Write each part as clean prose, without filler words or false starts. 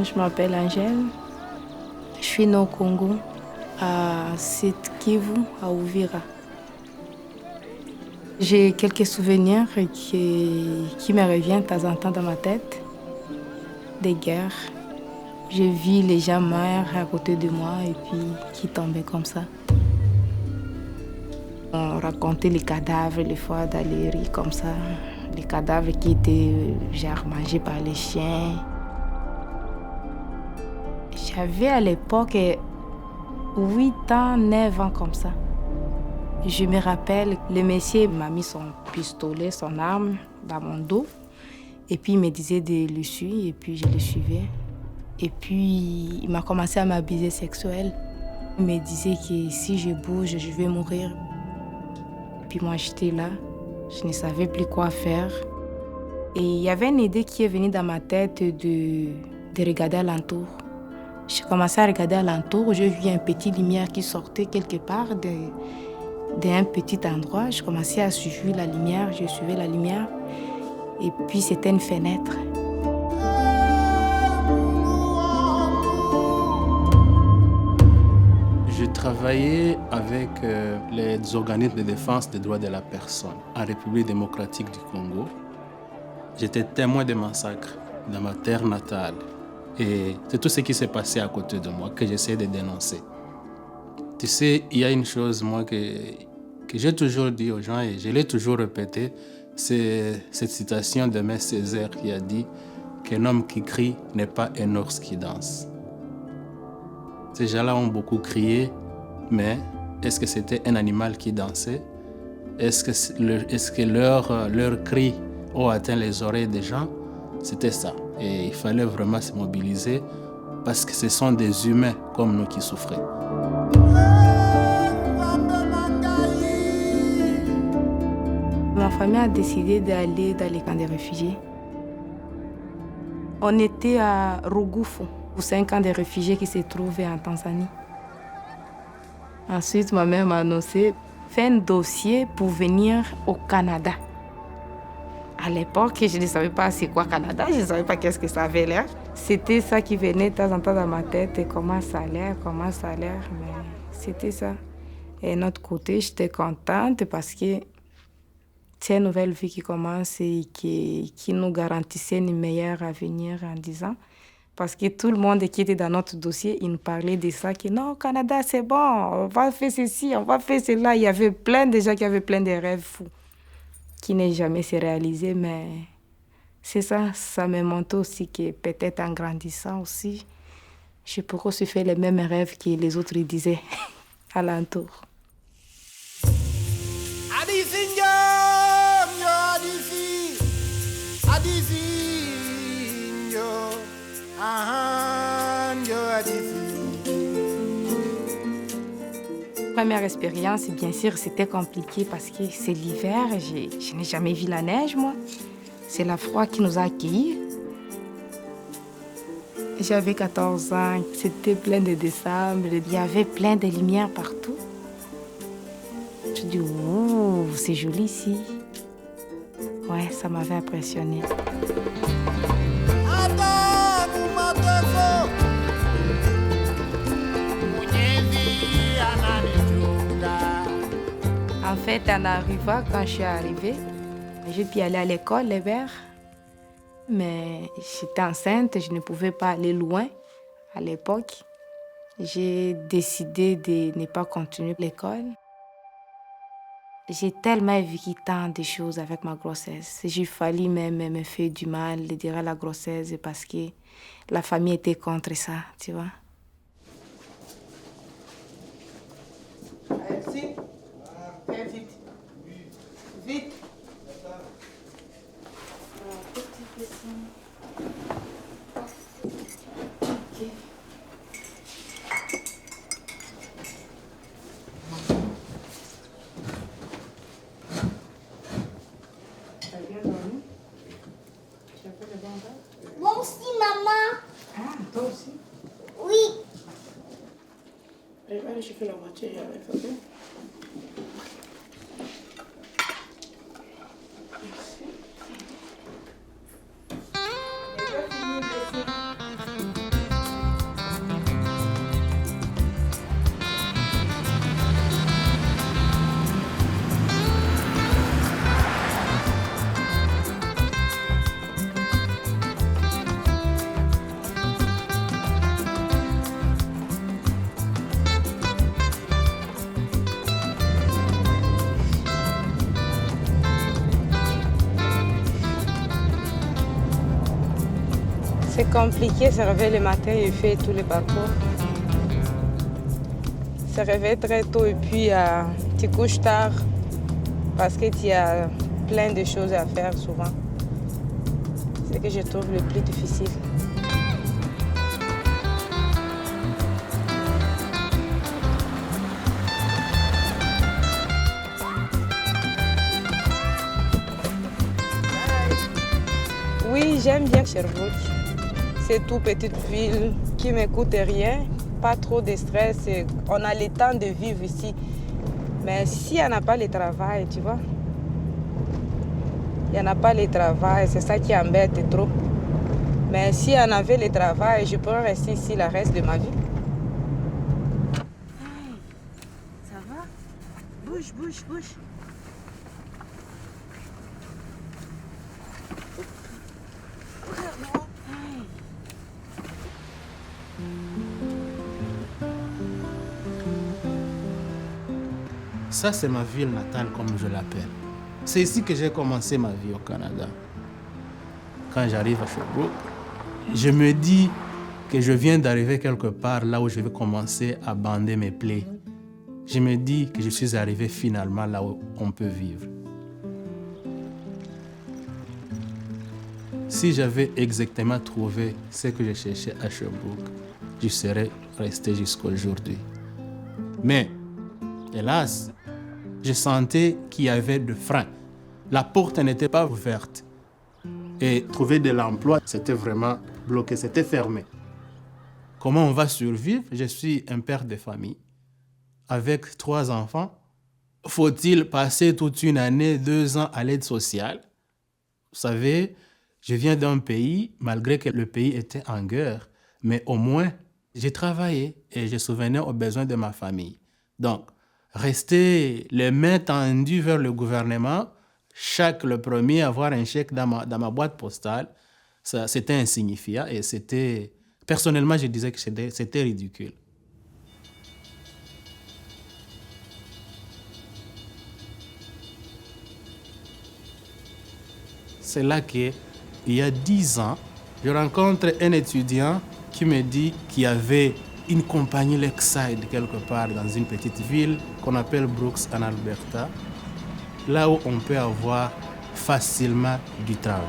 Je m'appelle Angèle. Je suis née au Congo, à Sud Kivu, à Uvira. J'ai quelques souvenirs qui me reviennent de temps en temps dans ma tête. Des guerres. J'ai vu les gens morts à côté de moi et puis qui tombaient comme ça. On racontait les cadavres, les fois dans les rues comme ça. Les cadavres qui étaient genre mangés par les chiens. J'avais à l'époque 8 ans, 9 ans comme ça. Je me rappelle, le monsieur m'a mis son pistolet, son arme dans mon dos. Et puis il me disait de le suivre et puis je le suivais. Et puis il m'a commencé à m'abuser sexuel. Il me disait que si je bouge, je vais mourir. Et puis moi j'étais là, je ne savais plus quoi faire. Et il y avait une idée qui est venue dans ma tête de regarder alentour. J'ai commencé à regarder alentour, j'ai vu une petite lumière qui sortait quelque part d'un petit endroit. Je commençais à suivre la lumière, je suivais la lumière. Et puis c'était une fenêtre. J'ai travaillé avec les organismes de défense des droits de la personne en République démocratique du Congo. J'étais témoin de massacres dans ma terre natale. Et c'est tout ce qui s'est passé à côté de moi que j'essaie de dénoncer. Tu sais, il y a une chose, moi, que j'ai toujours dit aux gens et je l'ai toujours répété, c'est cette citation de Mère Césaire qui a dit qu'un homme qui crie n'est pas un ours qui danse. Ces gens-là ont beaucoup crié, mais est-ce que c'était un animal qui dansait? Est-ce que leurs cris ont atteint les oreilles des gens? C'était ça. Et il fallait vraiment se mobiliser parce que ce sont des humains comme nous qui souffraient. Ma famille a décidé d'aller dans les camps de réfugiés. On était à Rugufu, c'est un camp de réfugiés qui se trouvait en Tanzanie. Ensuite, ma mère m'a annoncé faire un dossier pour venir au Canada. À l'époque, je ne savais pas c'est quoi Canada, je ne savais pas qu'est-ce que ça avait l'air. C'était ça qui venait de temps en temps dans ma tête, et comment ça a l'air, mais c'était ça. Et de notre côté, j'étais contente parce que c'est une nouvelle vie qui commence et qui nous garantissait une meilleure avenir en disant. Parce que tout le monde qui était dans notre dossier, il nous parlait de ça, que non, Canada, c'est bon, on va faire ceci, on va faire cela. Il y avait plein de gens qui avaient plein de rêves fous qui n'ont jamais se réalisé, mais c'est ça, ça me montre aussi que peut-être en grandissant aussi, je pourrais aussi faire les mêmes rêves que les autres disaient alentour. Première expérience, bien sûr, c'était compliqué parce que c'est l'hiver, je n'ai jamais vu la neige, moi. C'est la froid qui nous a accueillis. J'avais 14 ans, c'était plein de décembre, il y avait plein de lumières partout. Je dis, oh, c'est joli ici. Ouais, ça m'avait impressionné. En fait, en arrivant, quand je suis arrivée, j'ai pu aller à l'école, les verts. Mais j'étais enceinte, je ne pouvais pas aller loin à l'époque. J'ai décidé de ne pas continuer l'école. J'ai tellement vécu tant de choses avec ma grossesse. J'ai failli même me faire du mal durant la grossesse parce que la famille était contre ça, tu vois. Allez, fais vite. Vite. Moi aussi, maman. Ah, toi aussi? Oui. Allez, va aller chauffer la voiture avec, ok? Merci. C'est compliqué, se réveiller le matin et faire tous les parcours. Se réveiller très tôt et puis tu couches tard parce que tu as plein de choses à faire souvent. C'est ce que je trouve le plus difficile. Oui, j'aime bien Sherbrooke. C'est toute petite ville qui ne me coûte rien, pas trop de stress. On a le temps de vivre ici. Mais si on n'a pas le travail, tu vois, il n'y en a pas le travail, c'est ça qui embête trop. Mais si on avait le travail, je pourrais rester ici le reste de ma vie. Hey, ça va? Bouge, bouge, bouge. Ça, c'est ma ville natale, comme je l'appelle. C'est ici que j'ai commencé ma vie au Canada. Quand j'arrive à Sherbrooke, je me dis que je viens d'arriver quelque part là où je vais commencer à bander mes plaies. Je me dis que je suis arrivé finalement là où on peut vivre. Si j'avais exactement trouvé ce que je cherchais à Sherbrooke, je serais resté jusqu'à aujourd'hui. Mais, hélas, je sentais qu'il y avait des freins. La porte n'était pas ouverte. Et trouver de l'emploi, c'était vraiment bloqué, c'était fermé. Comment on va survivre? Je suis un père de famille avec 3 enfants. Faut-il passer toute une année, 2 ans à l'aide sociale? Vous savez, je viens d'un pays, malgré que le pays était en guerre, mais au moins, j'ai travaillé et je subvenais aux besoins de ma famille. Donc, rester les mains tendues vers le gouvernement, le premier à avoir un chèque dans ma boîte postale, ça, c'était insignifiant et c'était... Personnellement, je disais que c'était ridicule. C'est là qu'il y a 10 ans, je rencontre un étudiant qui me dit qu'il y avait une compagnie Lakeside quelque part dans une petite ville qu'on appelle Brooks en Alberta, là où on peut avoir facilement du travail.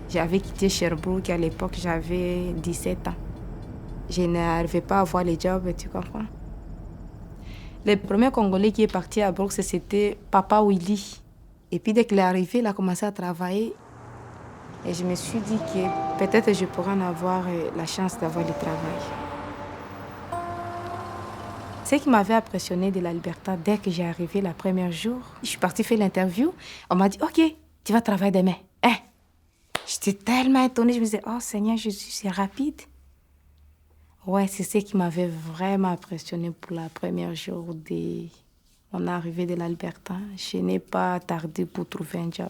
J'avais quitté Sherbrooke à l'époque, j'avais 17 ans. Je n'arrivais pas à avoir les jobs, tu comprends? Le premier Congolais qui est parti à Brooks, c'était Papa Willy. Et puis dès qu'il est arrivé, il a commencé à travailler. Et je me suis dit que peut-être je pourrais en avoir la chance d'avoir le travail. Ce qui m'avait impressionné de l'Alberta, dès que j'ai arrivé le premier jour, je suis partie faire l'interview. On m'a dit, OK, tu vas travailler demain. Hein? J'étais tellement étonnée, je me disais, oh Seigneur Jésus, c'est rapide. Ouais, c'est ce qui m'avait vraiment impressionnée pour la première jour de mon arrivée de l'Alberta. Je n'ai pas tardé pour trouver un job.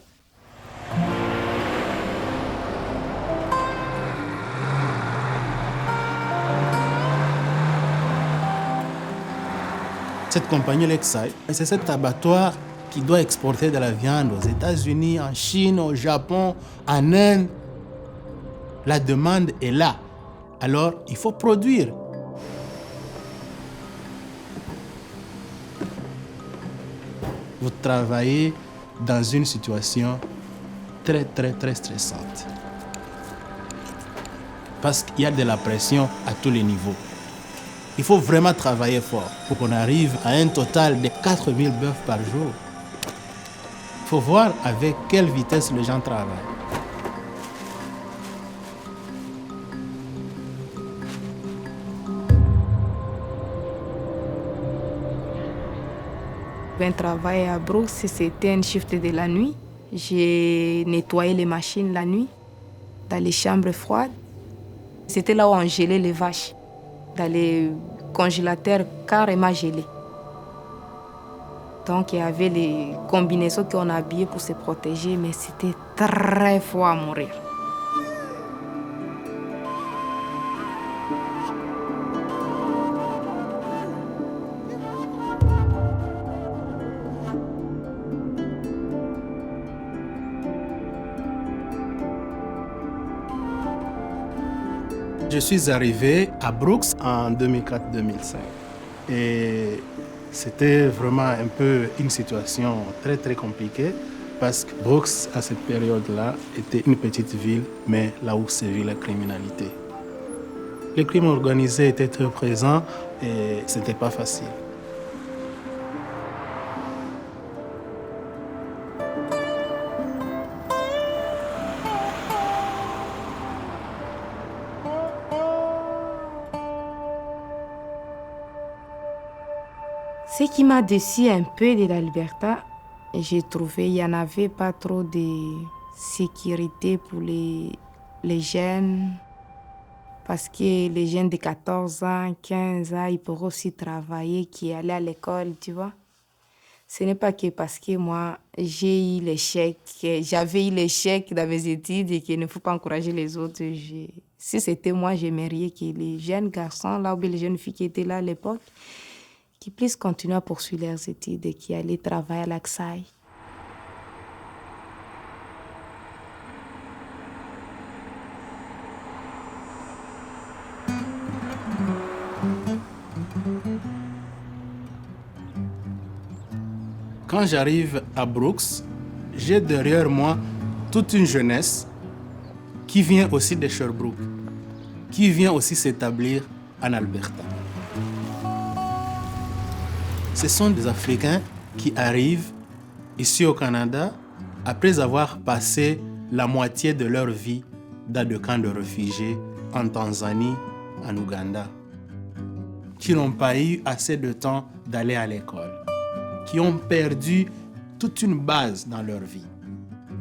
Cette compagnie Lakeside, c'est cet abattoir qui doit exporter de la viande aux États-Unis, en Chine, au Japon, en Inde. La demande est là. Alors, il faut produire. Vous travaillez dans une situation très, très, très stressante. Parce qu'il y a de la pression à tous les niveaux. Il faut vraiment travailler fort pour qu'on arrive à un total de 4000 bœufs par jour. Il faut voir avec quelle vitesse les gens travaillent. Un travail à Brooks, c'était un shift de la nuit. J'ai nettoyé les machines la nuit, dans les chambres froides. C'était là où on gelait les vaches. dans les congélateurs carrément gelés. Donc il y avait les combinaisons qu'on habillait pour se protéger, mais c'était très froid à mourir. Je suis arrivé à Brooks en 2004-2005 et c'était vraiment un peu une situation très très compliquée parce que Brooks, à cette période-là, était une petite ville, mais là où sévit la criminalité. Le crime organisé était très présent et ce n'était pas facile. Ce qui m'a déçu un peu de la Libertad, j'ai trouvé qu'il n'y en avait pas trop de sécurité pour les jeunes. Parce que les jeunes de 14 ans, 15 ans, ils pourront aussi travailler, qui allaient à l'école, tu vois. Ce n'est pas que parce que moi, j'ai eu l'échec, j'avais eu l'échec dans mes études et qu'il ne faut pas encourager les autres. Si c'était moi, j'aimerais que les jeunes garçons, là, ou bien les jeunes filles qui étaient là à l'époque, qui puissent continuer à poursuivre leurs études et qui allaient travailler à l'AXAI. Quand j'arrive à Brooks, j'ai derrière moi toute une jeunesse qui vient aussi de Sherbrooke, qui vient aussi s'établir en Alberta. Ce sont des Africains qui arrivent ici au Canada après avoir passé la moitié de leur vie dans des camps de réfugiés en Tanzanie, en Ouganda, qui n'ont pas eu assez de temps d'aller à l'école, qui ont perdu toute une base dans leur vie,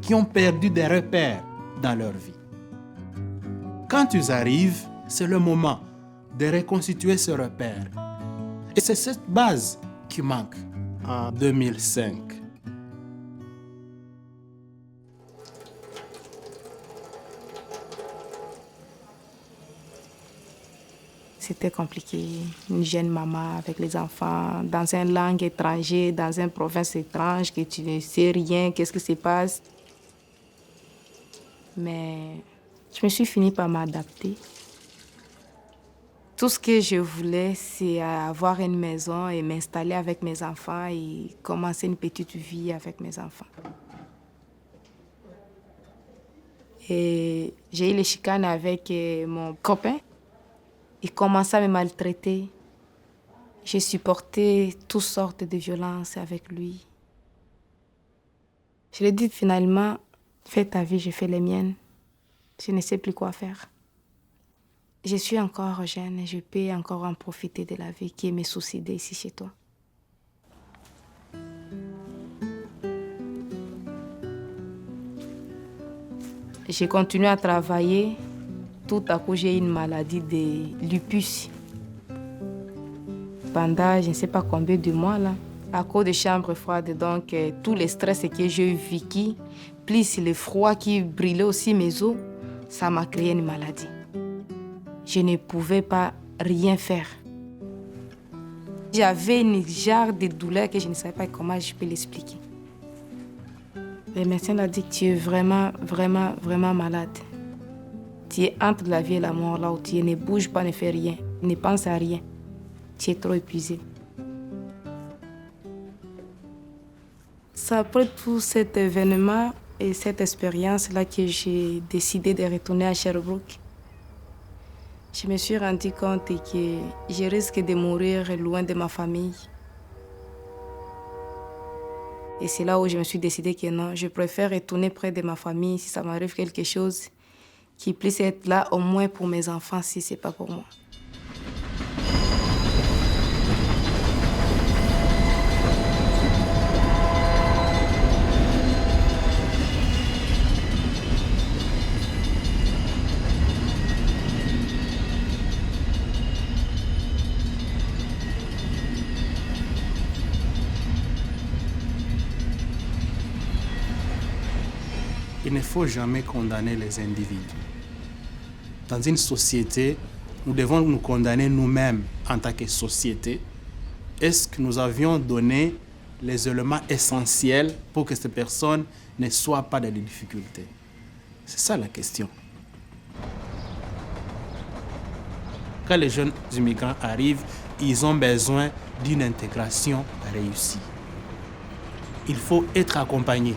qui ont perdu des repères dans leur vie. Quand ils arrivent, c'est le moment de reconstituer ce repère. Et c'est cette base qui manque en 2005. C'était compliqué. Une jeune maman avec les enfants, dans une langue étrangère, dans une province étrange, que tu ne sais rien, qu'est-ce qui se passe. Mais je me suis fini par m'adapter. Tout ce que je voulais, c'est avoir une maison et m'installer avec mes enfants et commencer une petite vie avec mes enfants. Et j'ai eu les chicanes avec mon copain. Il commençait à me maltraiter. J'ai supporté toutes sortes de violences avec lui. Je lui ai dit finalement, fais ta vie, je fais les miennes. Je ne sais plus quoi faire. Je suis encore jeune et je peux encore en profiter de la vie qui est me suicider ici chez toi. J'ai continué à travailler. Tout à coup, j'ai eu une maladie de lupus. Pendant je ne sais pas combien de mois, là, à cause des chambres froides, donc tout le stress que j'ai vécu, plus le froid qui brûlait aussi mes os, ça m'a créé une maladie. Je ne pouvais pas rien faire. J'avais une genre de douleur que je ne savais pas comment je peux l'expliquer. Le médecin a dit que tu es vraiment, vraiment, vraiment malade. Tu es entre la vie et la mort, là où tu es. Ne bouge pas, ne fais rien, ne pense à rien. Tu es trop épuisé. C'est après tout cet événement et cette expérience-là que j'ai décidé de retourner à Sherbrooke. Je me suis rendu compte que je risque de mourir loin de ma famille. Et c'est là où je me suis décidé que non, je préfère retourner près de ma famille si ça m'arrive quelque chose, qui puisse être là au moins pour mes enfants si ce n'est pas pour moi. ne faut jamais condamner les individus. Dans une société, nous devons nous condamner nous-mêmes en tant que société. Est-ce que nous avions donné les éléments essentiels pour que ces personnes ne soient pas dans des difficultés? C'est ça la question. Quand les jeunes immigrants arrivent, ils ont besoin d'une intégration réussie. Il faut être accompagné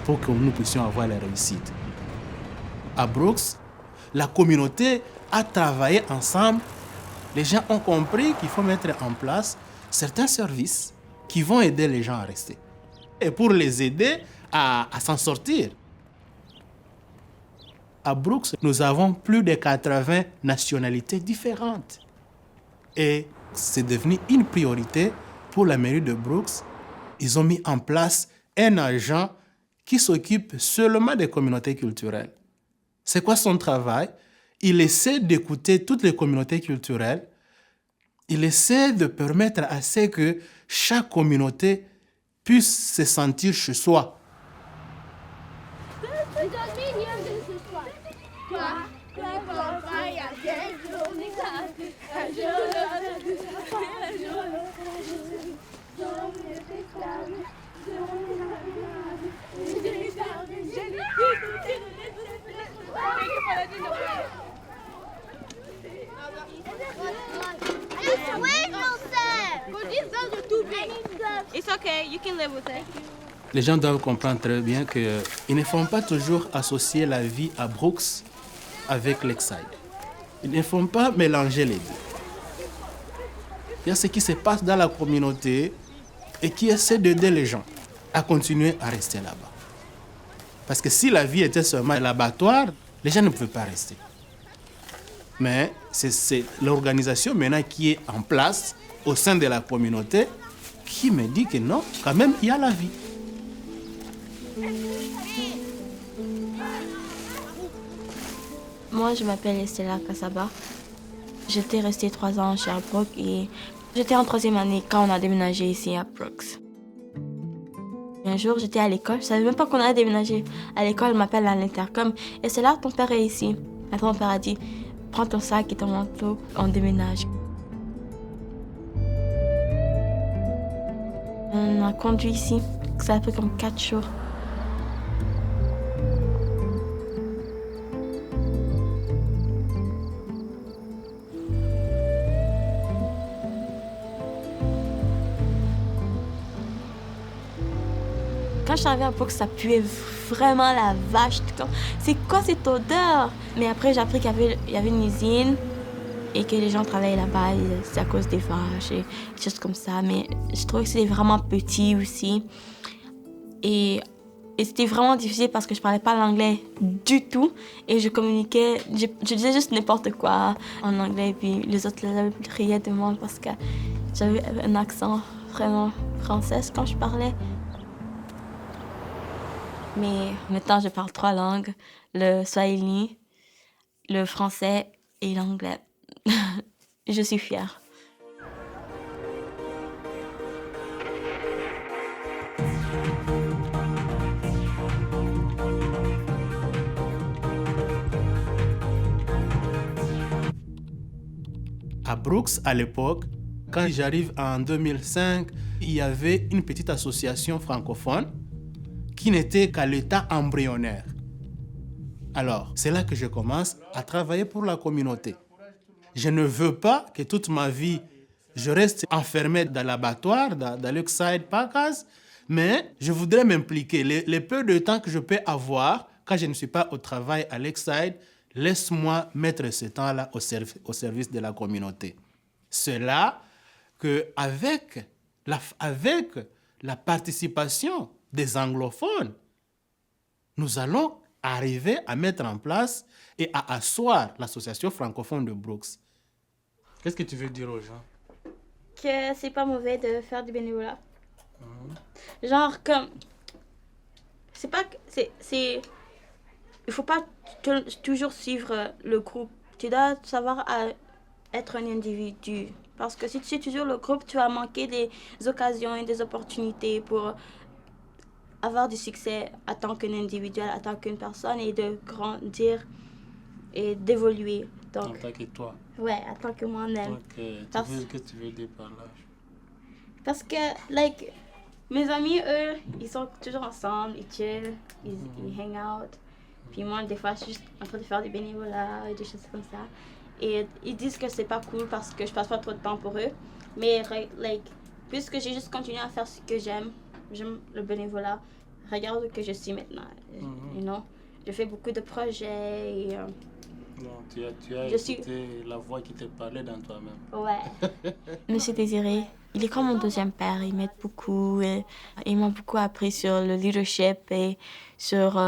pour que nous puissions avoir la réussite. À Brooks, la communauté a travaillé ensemble. Les gens ont compris qu'il faut mettre en place certains services qui vont aider les gens à rester. Et pour les aider à s'en sortir. À Brooks, nous avons plus de 80 nationalités différentes. Et c'est devenu une priorité pour la mairie de Brooks. Ils ont mis en place un agent qui s'occupe seulement des communautés culturelles. C'est quoi son travail? Il essaie d'écouter toutes les communautés culturelles. Il essaie de permettre à ce que chaque communauté puisse se sentir chez soi. Les gens doivent comprendre très bien qu'ils ne font pas toujours associer la vie à Brooks avec Lakeside. Ils ne font pas mélanger les deux. Il y a ce qui se passe dans la communauté et qui essaie d'aider les gens à continuer à rester là-bas. Parce que si la vie était seulement un abattoir, les gens ne pouvaient pas rester. Mais c'est l'organisation maintenant qui est en place au sein de la communauté qui me dit que non, quand même, il y a la vie. Moi, je m'appelle Estella Kassaba. J'étais restée 3 ans chez Sherbrooke et j'étais en 3e année quand on a déménagé ici à Brooks. Un jour, j'étais à l'école, je ne savais même pas qu'on allait déménager. À l'école, elle m'appelle à l'intercom. Et c'est là, ton père est ici. Après, mon père a dit, prends ton sac et ton manteau, on déménage. On a conduit ici, ça a pris comme 4 jours. Quand je suis arrivée à Brooks, ça puait vraiment la vache. C'est quoi cette odeur? Mais après, j'ai appris qu'il y avait une usine et que les gens travaillaient là-bas. C'est à cause des vaches et des choses comme ça. Mais je trouvais que c'était vraiment petit aussi. Et c'était vraiment difficile parce que je parlais pas l'anglais du tout. Et je communiquais, je disais juste n'importe quoi en anglais. Et puis les autres riaient de moi parce que j'avais un accent vraiment français quand je parlais. Mais maintenant, je parle 3 langues, le swahili, le français et l'anglais. Je suis fière. À Brooks, à l'époque, quand j'arrive en 2005, il y avait une petite association francophone qui n'était qu'à l'état embryonnaire. Alors, c'est là que je commence à travailler pour la communauté. Je ne veux pas que toute ma vie, je reste enfermé dans l'abattoir, dans Lakeside Packers, mais je voudrais m'impliquer. Le peu de temps que je peux avoir, quand je ne suis pas au travail à Lakeside, laisse-moi mettre ce temps-là au service de la communauté. C'est là qu'avec la participation des anglophones, nous allons arriver à mettre en place et à asseoir l'association francophone de Brooks. Qu'est-ce que tu veux dire aux gens? Que c'est pas mauvais de faire du bénévolat. Genre comme... C'est pas... C'est... Il faut pas toujours suivre le groupe. Tu dois savoir être un individu. Parce que si tu suis toujours le groupe, tu vas manquer des occasions et des opportunités pour avoir du succès en tant qu'un individuel, en tant qu'une personne et de grandir et d'évoluer. Donc, En tant que toi. ouais, en tant que moi-même. Donc, qu'est-ce que tu veux dire par là? Parce que, like, mes amis, eux, ils sont toujours ensemble, ils chill, ils hang out. Puis moi, des fois, je suis juste en train de faire du bénévolat et des choses comme ça. Et ils disent que c'est pas cool parce que je passe pas trop de temps pour eux. Mais, like, puisque j'ai juste continué à faire ce que j'aime le bénévolat, regarde où que je suis maintenant. You know? Je fais beaucoup de projets et... Non, tu as Je suis- écouté la voix qui te parlait dans toi-même. Ouais. Monsieur Désiré, il est comme mon deuxième père. Il m'aide beaucoup. Et il m'a beaucoup appris sur le leadership et sur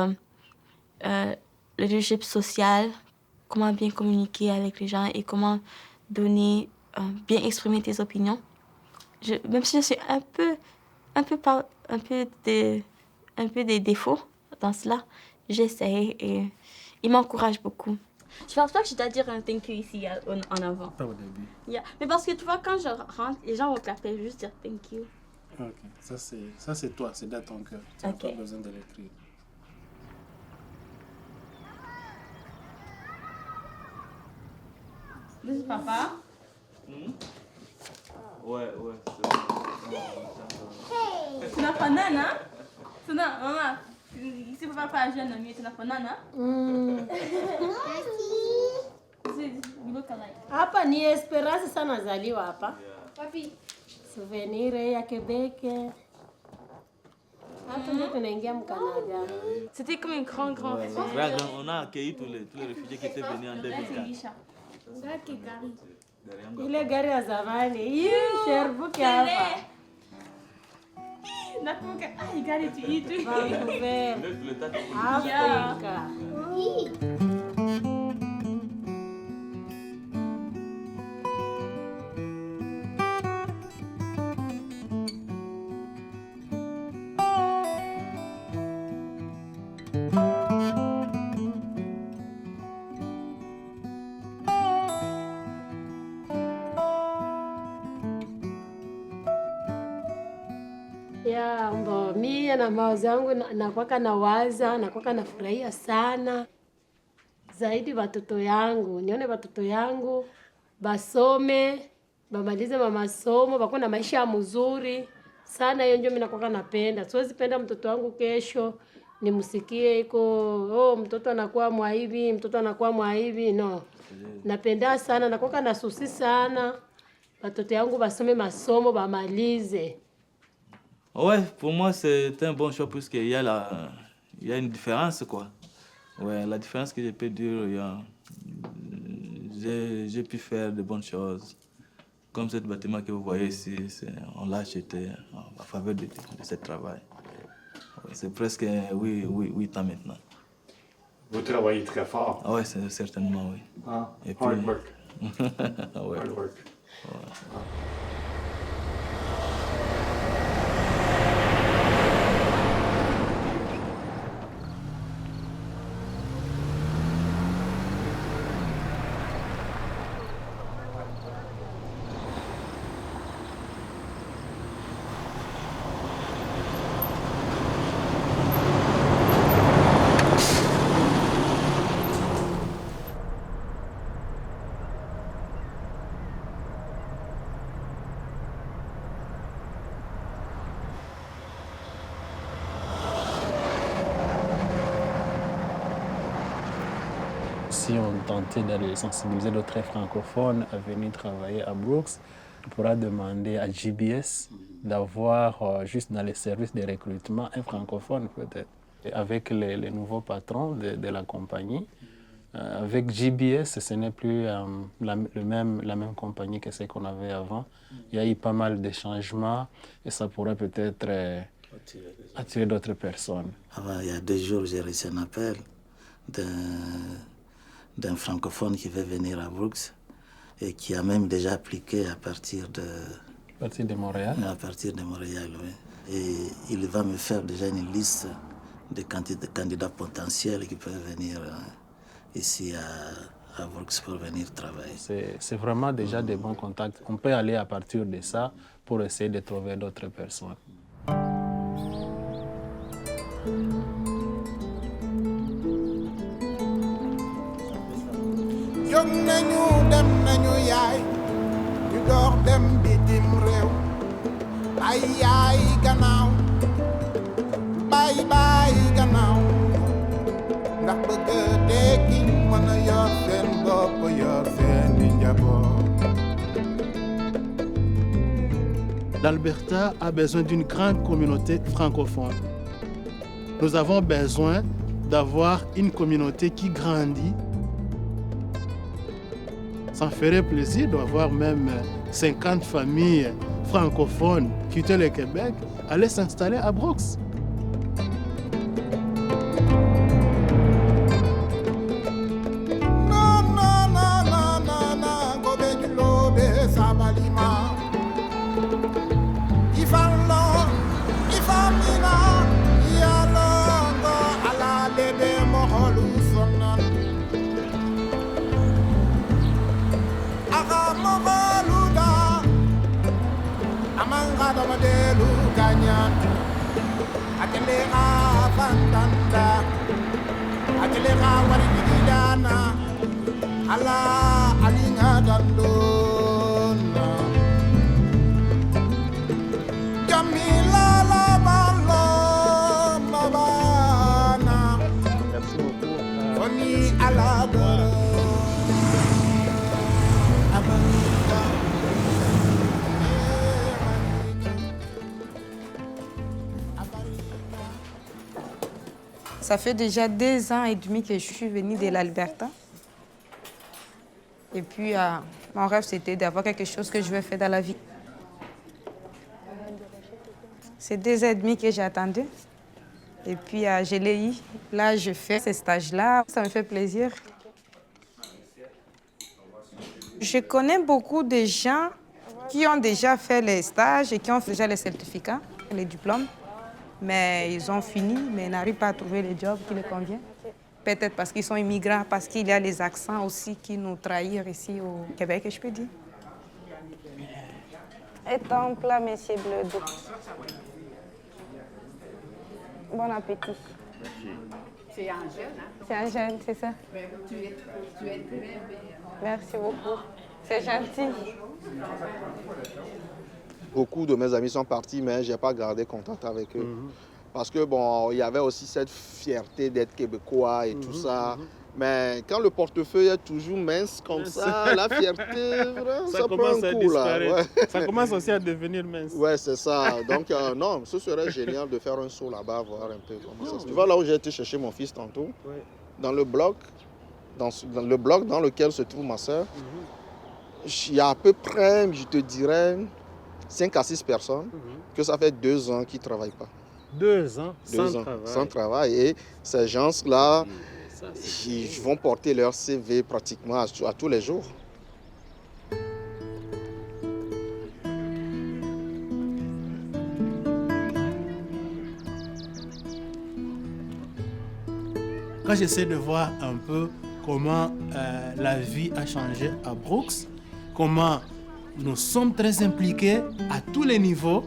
le leadership social, comment bien communiquer avec les gens et comment donner, bien exprimer tes opinions. Même si je suis un peu des défauts dans cela, j'essaie et il m'encourage beaucoup. Je pense pas que je dois dire un thank you ici en avant. Pas au début. Yeah. Mais parce que tu vois, quand je rentre, les gens vont clapper, je vais juste dire thank you. Ok, ça c'est toi, c'est dans ton cœur. Tu n'as Ok. pas besoin de l'écrire. This is papa. Ouais. Tunafanana? Mama, si papa pas jeune na mimi tunafanana? We look alike. Hapa ni Esperance sana zaliwa hapa. Papi. Souvenir ya Québec. Hapa ndio tunaingia Mkanada. C'était comme un grand On a accueilli tous les réfugiés qui étaient venus en 2004. Ile gari ya zamani. Hii Sherbrooke hapa. Nakumbuka, gari tu itu. Vancouver. Le tas de Afrika. Ya, mbo mie na mawazo yangu nakwaka nawaza, nakwaka nafurahia sana zaidi watoto yangu, nione watoto yangu basome, bamalize masomo, bakuwe na maisha mzuri sana. Hiyo ndio mimi nakwaka napenda. Siwezi penda mtoto wangu kesho nimsikie iko mtoto anakuwa mwaibi, mtoto anakuwa mwaibi. No, napenda sana, nakwaka nasusi sana watoto yangu basome masomo, bamalize. Ouais, pour moi, c'est un bon choix puisqu'il y a une différence, quoi. Ouais, la différence que je peux dire, j'ai pu faire de bonnes choses. Comme ce bâtiment que vous voyez ici, on l'a acheté en faveur de ce travail. Ouais, c'est presque 8 ans maintenant. Vous travaillez très fort. Ah ouais, certainement, oui. Ah, Et puis- hard work. Ouais. Hard work. Si on tentait d'aller sensibiliser d'autres francophones à venir travailler à Brooks, on pourra demander à GBS d'avoir juste dans les services de recrutement un francophone peut-être. Et avec les nouveaux patrons de la compagnie, avec GBS, ce n'est plus la même compagnie que ce qu'on avait avant. Il y a eu pas mal de changements et ça pourrait peut-être attirer d'autres personnes. Il y a 2 jours, j'ai reçu un appel d'un francophone qui veut venir à Brooks et qui a même déjà appliqué à partir de Montréal. À partir de Montréal, oui. Et il va me faire déjà une liste de candidats potentiels qui peuvent venir ici à Brooks pour venir travailler. C'est vraiment déjà des bons contacts. On peut aller à partir de ça pour essayer de trouver d'autres personnes. jóg nañu dem nañu yaay ñu dox dem bitim réew ay yaay gannaaw bàyyi gannaaw ndax bëgg tekki mën a yor seen bopp yor seen njaboot. L'Alberta a besoin d'une grande communauté francophone. Nous avons besoin d'avoir une communauté qui grandit. Ça me ferait plaisir d'avoir même 50 familles francophones quitter le Québec, aller s'installer à Brooks. Ça fait déjà 2 ans et demi que je suis venue de l'Alberta. Et puis, mon rêve, c'était d'avoir quelque chose que je veux faire dans la vie. C'est 2 ans et demi que j'ai attendu. Et puis, je l'ai eu. Là, je fais ce stage-là. Ça me fait plaisir. Je connais beaucoup de gens qui ont déjà fait les stages et qui ont déjà les certificats, les diplômes. Mais ils ont fini, mais n'arrivent pas à trouver le job qui leur convient. Peut-être parce qu'ils sont immigrants, parce qu'il y a les accents aussi qui nous trahissent ici au Québec, je peux dire. Et ton plat, monsieur Bleudo. Bon appétit. C'est un jeune, hein? C'est un jeune, c'est ça? Tu es très bien. Merci beaucoup. C'est gentil. Beaucoup de mes amis sont partis, mais je n'ai pas gardé contact avec eux. Parce que bon, il y avait aussi cette fierté d'être québécois et tout ça. Mais quand le portefeuille est toujours mince comme ça, la fierté, ça prend un coup là. Ouais. Ça commence aussi à devenir mince. Ouais, c'est ça. Donc non, ce serait génial de faire un saut là-bas, voir un peu comment ça se passe. Tu vois là où j'ai été chercher mon fils tantôt, dans le bloc, dans lequel se trouve ma soeur, il y a à peu près, je te dirais, 5 à 6 personnes que ça fait 2 ans qu'ils ne travaillent pas. 2 ans, 2 ans sans travail. Et ces gens-là, ils vont porter leur CV pratiquement à tous les jours. Quand j'essaie de voir un peu comment la vie a changé à Brooks, comment nous sommes très impliqués à tous les niveaux,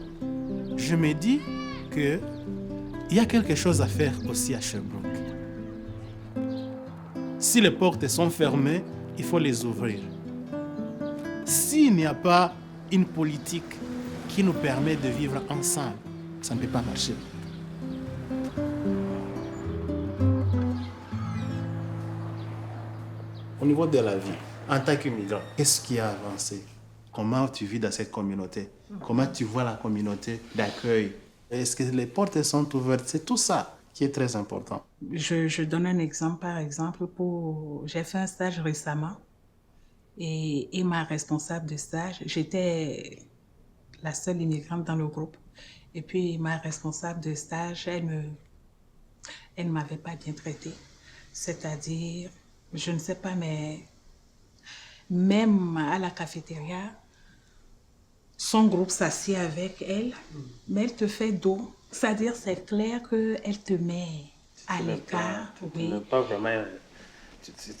je me dis qu'il y a quelque chose à faire aussi à Sherbrooke. Si les portes sont fermées, il faut les ouvrir. S'il n'y a pas une politique qui nous permet de vivre ensemble, ça ne peut pas marcher. Au niveau de la vie, en tant qu'immigrant, qu'est-ce qui a avancé? Comment tu vis dans cette communauté? Comment tu vois la communauté d'accueil? Est-ce que les portes sont ouvertes? C'est tout ça qui est très important. Je donne un exemple, par exemple, j'ai fait un stage récemment et ma responsable de stage, j'étais la seule immigrante dans le groupe. Et puis ma responsable de stage, elle ne m'avait pas bien traitée. C'est-à-dire, je ne sais pas, mais même à la cafétéria, son groupe s'assied avec elle, mais elle te fait dos. C'est-à-dire, c'est clair qu'elle te met à l'écart. Tu n'es pas vraiment...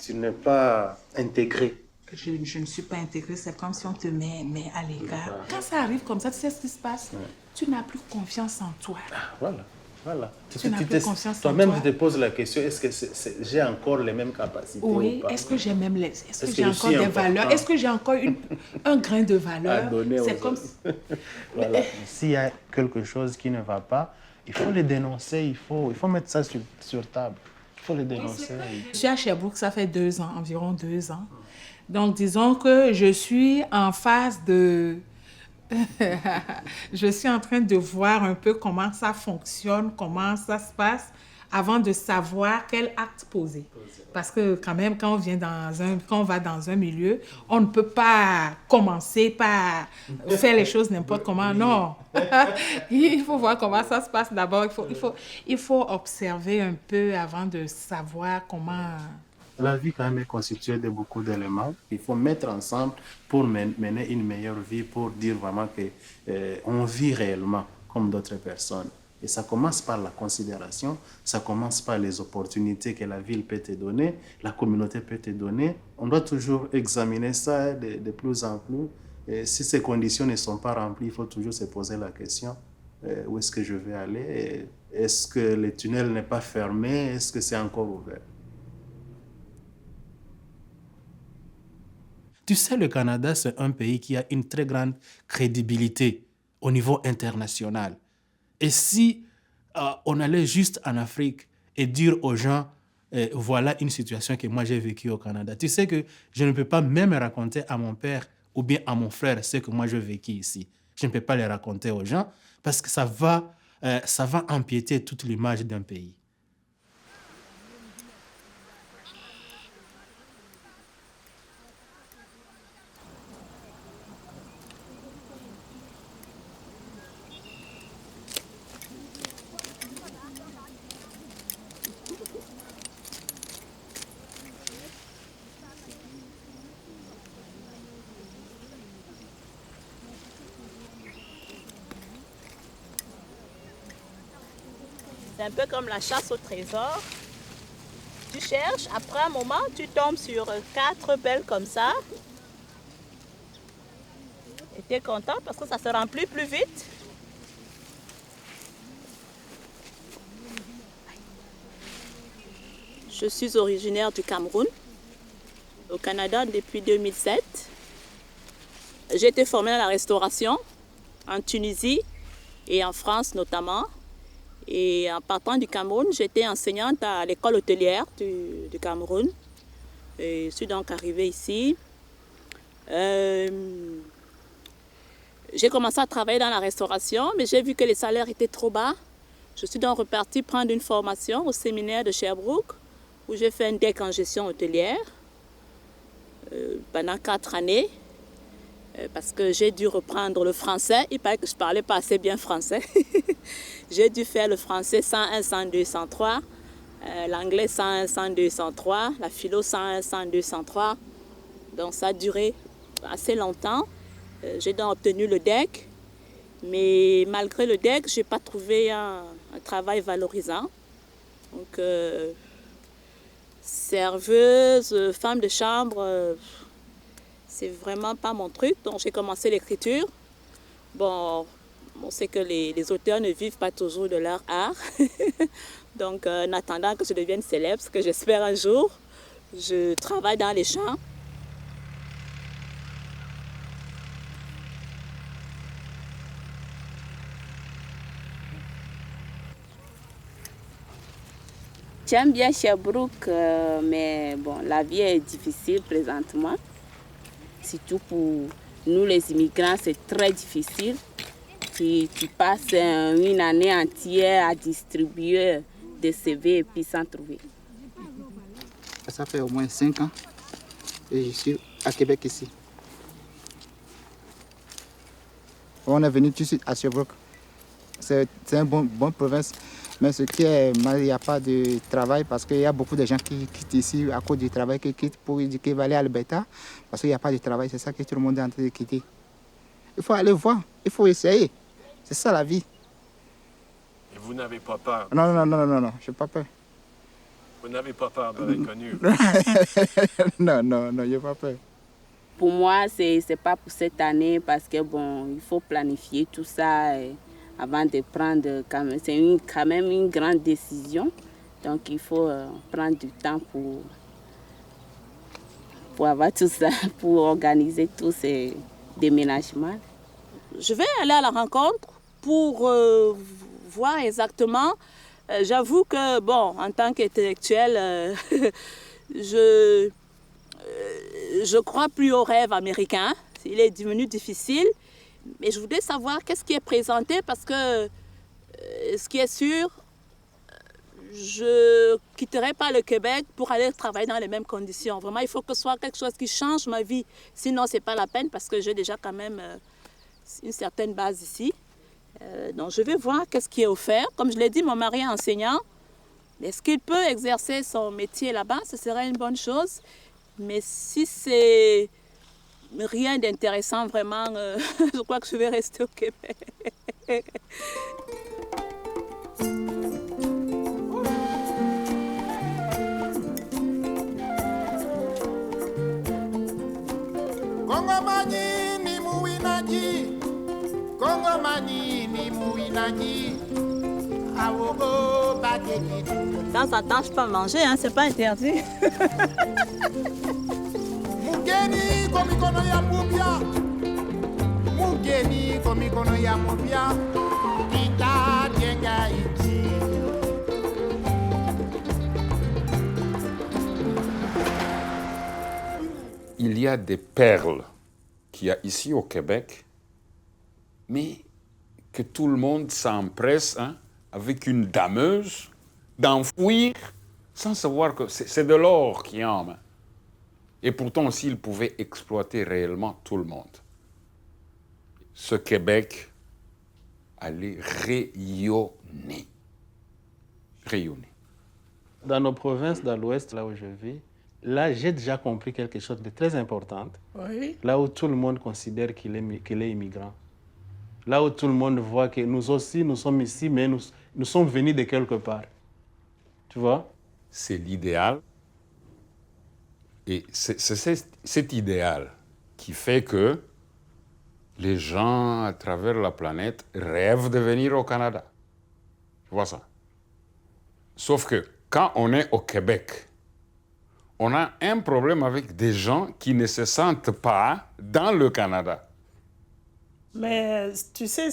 Tu n'es pas intégré. Je ne suis pas intégrée, c'est comme si on te met à l'écart. Quand ça arrive comme ça, tu sais ce qui se passe? Tu n'as plus confiance en toi. Voilà. Voilà. Tu n'as plus confiance en toi-même, toi. tu te poses la question, est-ce que j'ai encore les mêmes capacités Oui, ou pas? est-ce que j'ai même est-ce que j'ai je encore suis des important valeurs? Est-ce que j'ai encore un grain de valeur? à donner C'est aux comme autres. Voilà. S'il y a quelque chose qui ne va pas, il faut le dénoncer, il faut mettre ça sur table. Il faut le dénoncer. Je suis à Sherbrooke, ça fait 2 ans, environ 2 ans. Donc, disons que je suis en phase de... je suis en train de voir un peu comment ça fonctionne, comment ça se passe, avant de savoir quel acte poser. Parce que quand même, quand on va dans un milieu, on ne peut pas commencer par faire les choses n'importe comment. Non. Il faut voir comment ça se passe d'abord. Il faut observer un peu avant de savoir comment... La vie quand même est constituée de beaucoup d'éléments. Il faut mettre ensemble pour mener une meilleure vie, pour dire vraiment qu'on vit réellement comme d'autres personnes. Et ça commence par la considération, ça commence par les opportunités que la ville peut te donner, la communauté peut te donner. On doit toujours examiner ça de plus en plus. Et si ces conditions ne sont pas remplies, il faut toujours se poser la question, où est-ce que je vais aller? Est-ce que le tunnel n'est pas fermé? Est-ce que c'est encore ouvert? Tu sais, le Canada, c'est un pays qui a une très grande crédibilité au niveau international. Et si on allait juste en Afrique et dire aux gens, voilà une situation que moi j'ai vécue au Canada, tu sais que je ne peux pas même raconter à mon père ou bien à mon frère ce que moi j'ai vécu ici. Je ne peux pas les raconter aux gens parce que ça va empiéter toute l'image d'un pays. C'est un peu comme la chasse au trésor. Tu cherches, après un moment, tu tombes sur 4 belles comme ça. Et tu es content parce que ça se remplit plus vite. Je suis originaire du Cameroun, au Canada depuis 2007. J'ai été formée dans la restauration, en Tunisie et en France notamment. Et en partant du Cameroun, j'étais enseignante à l'école hôtelière du Cameroun. Et je suis donc arrivée ici. J'ai commencé à travailler dans la restauration, mais j'ai vu que les salaires étaient trop bas. Je suis donc repartie prendre une formation au séminaire de Sherbrooke, où j'ai fait un DEC en gestion hôtelière pendant 4 années. Parce que j'ai dû reprendre le français. Il paraît que je ne parlais pas assez bien français. J'ai dû faire le français 101, 102, 103, l'anglais 101, 102, 103, la philo 101, 102, 103. Donc ça a duré assez longtemps. J'ai donc obtenu le DEC, mais malgré le DEC, je n'ai pas trouvé un travail valorisant. Donc serveuse, femme de chambre... c'est vraiment pas mon truc, donc j'ai commencé l'écriture. Bon, on sait que les auteurs ne vivent pas toujours de leur art. Donc, en attendant que je devienne célèbre, ce que j'espère un jour, je travaille dans les champs. J'aime bien Sherbrooke, mais bon, la vie est difficile présentement. Surtout pour nous les immigrants, c'est très difficile. Tu passes une année entière à distribuer des CV et puis sans trouver. Ça fait au moins 5 ans et je suis à Québec ici. On est venu tout de suite à Sherbrooke. C'est une bonne province. Mais ce qui est mal, il n'y a pas de travail parce qu'il y a beaucoup de gens qui quittent ici à cause du travail, qui quittent pour dire qu'ils vont aller à Alberta parce qu'il n'y a pas de travail. C'est ça que tout le monde est en train de quitter. Il faut aller voir, il faut essayer. C'est ça la vie. Et vous n'avez pas peur? Non, je n'ai pas peur. Vous n'avez pas peur de l'inconnu? Non, je n'ai pas peur. Pour moi, c'est pas pour cette année parce que bon, il faut planifier tout ça. avant de prendre, c'est quand même une grande décision. Donc il faut prendre du temps pour avoir tout ça, pour organiser tous ces déménagements. Je vais aller à la rencontre pour voir exactement. J'avoue que, bon, en tant qu'intellectuel, je crois plus au rêve américain. Il est devenu difficile. Mais je voudrais savoir qu'est-ce qui est présenté parce que ce qui est sûr, je ne quitterai pas le Québec pour aller travailler dans les mêmes conditions. Vraiment, il faut que ce soit quelque chose qui change ma vie. Sinon, ce n'est pas la peine parce que j'ai déjà quand même une certaine base ici. Donc, je vais voir qu'est-ce qui est offert. Comme je l'ai dit, mon mari est enseignant. Est-ce qu'il peut exercer son métier là-bas? Ce serait une bonne chose. Mais si c'est rien d'intéressant, vraiment, je crois que je vais rester au Québec. Kongo mani ni muwinaji, Kongo mani ni muwinaji, awogo bateki. De temps en temps, je peux manger, hein, c'est pas interdit. Mugeni komikono ya mubia, mugeni komikono ya mubia, kita jenga iti. Il y a des perles qu'il y a ici au Québec, mais que tout le monde s'empresse, hein, avec une dameuse, d'enfouir sans savoir que c'est de l'or qu'il y a en main. Et pourtant, s'ils pouvaient exploiter réellement tout le monde, ce Québec allait rayonner. Rayonner. Dans nos provinces, dans l'Ouest, là où je vis, là, j'ai déjà compris quelque chose de très important. Oui. Là où tout le monde considère qu'il est immigrant. Là où tout le monde voit que nous aussi, nous sommes ici, mais nous sommes venus de quelque part. Tu vois? C'est l'idéal. Et c'est cet idéal qui fait que les gens à travers la planète rêvent de venir au Canada. Tu vois ça? Sauf que quand on est au Québec, on a un problème avec des gens qui ne se sentent pas dans le Canada. Mais tu sais,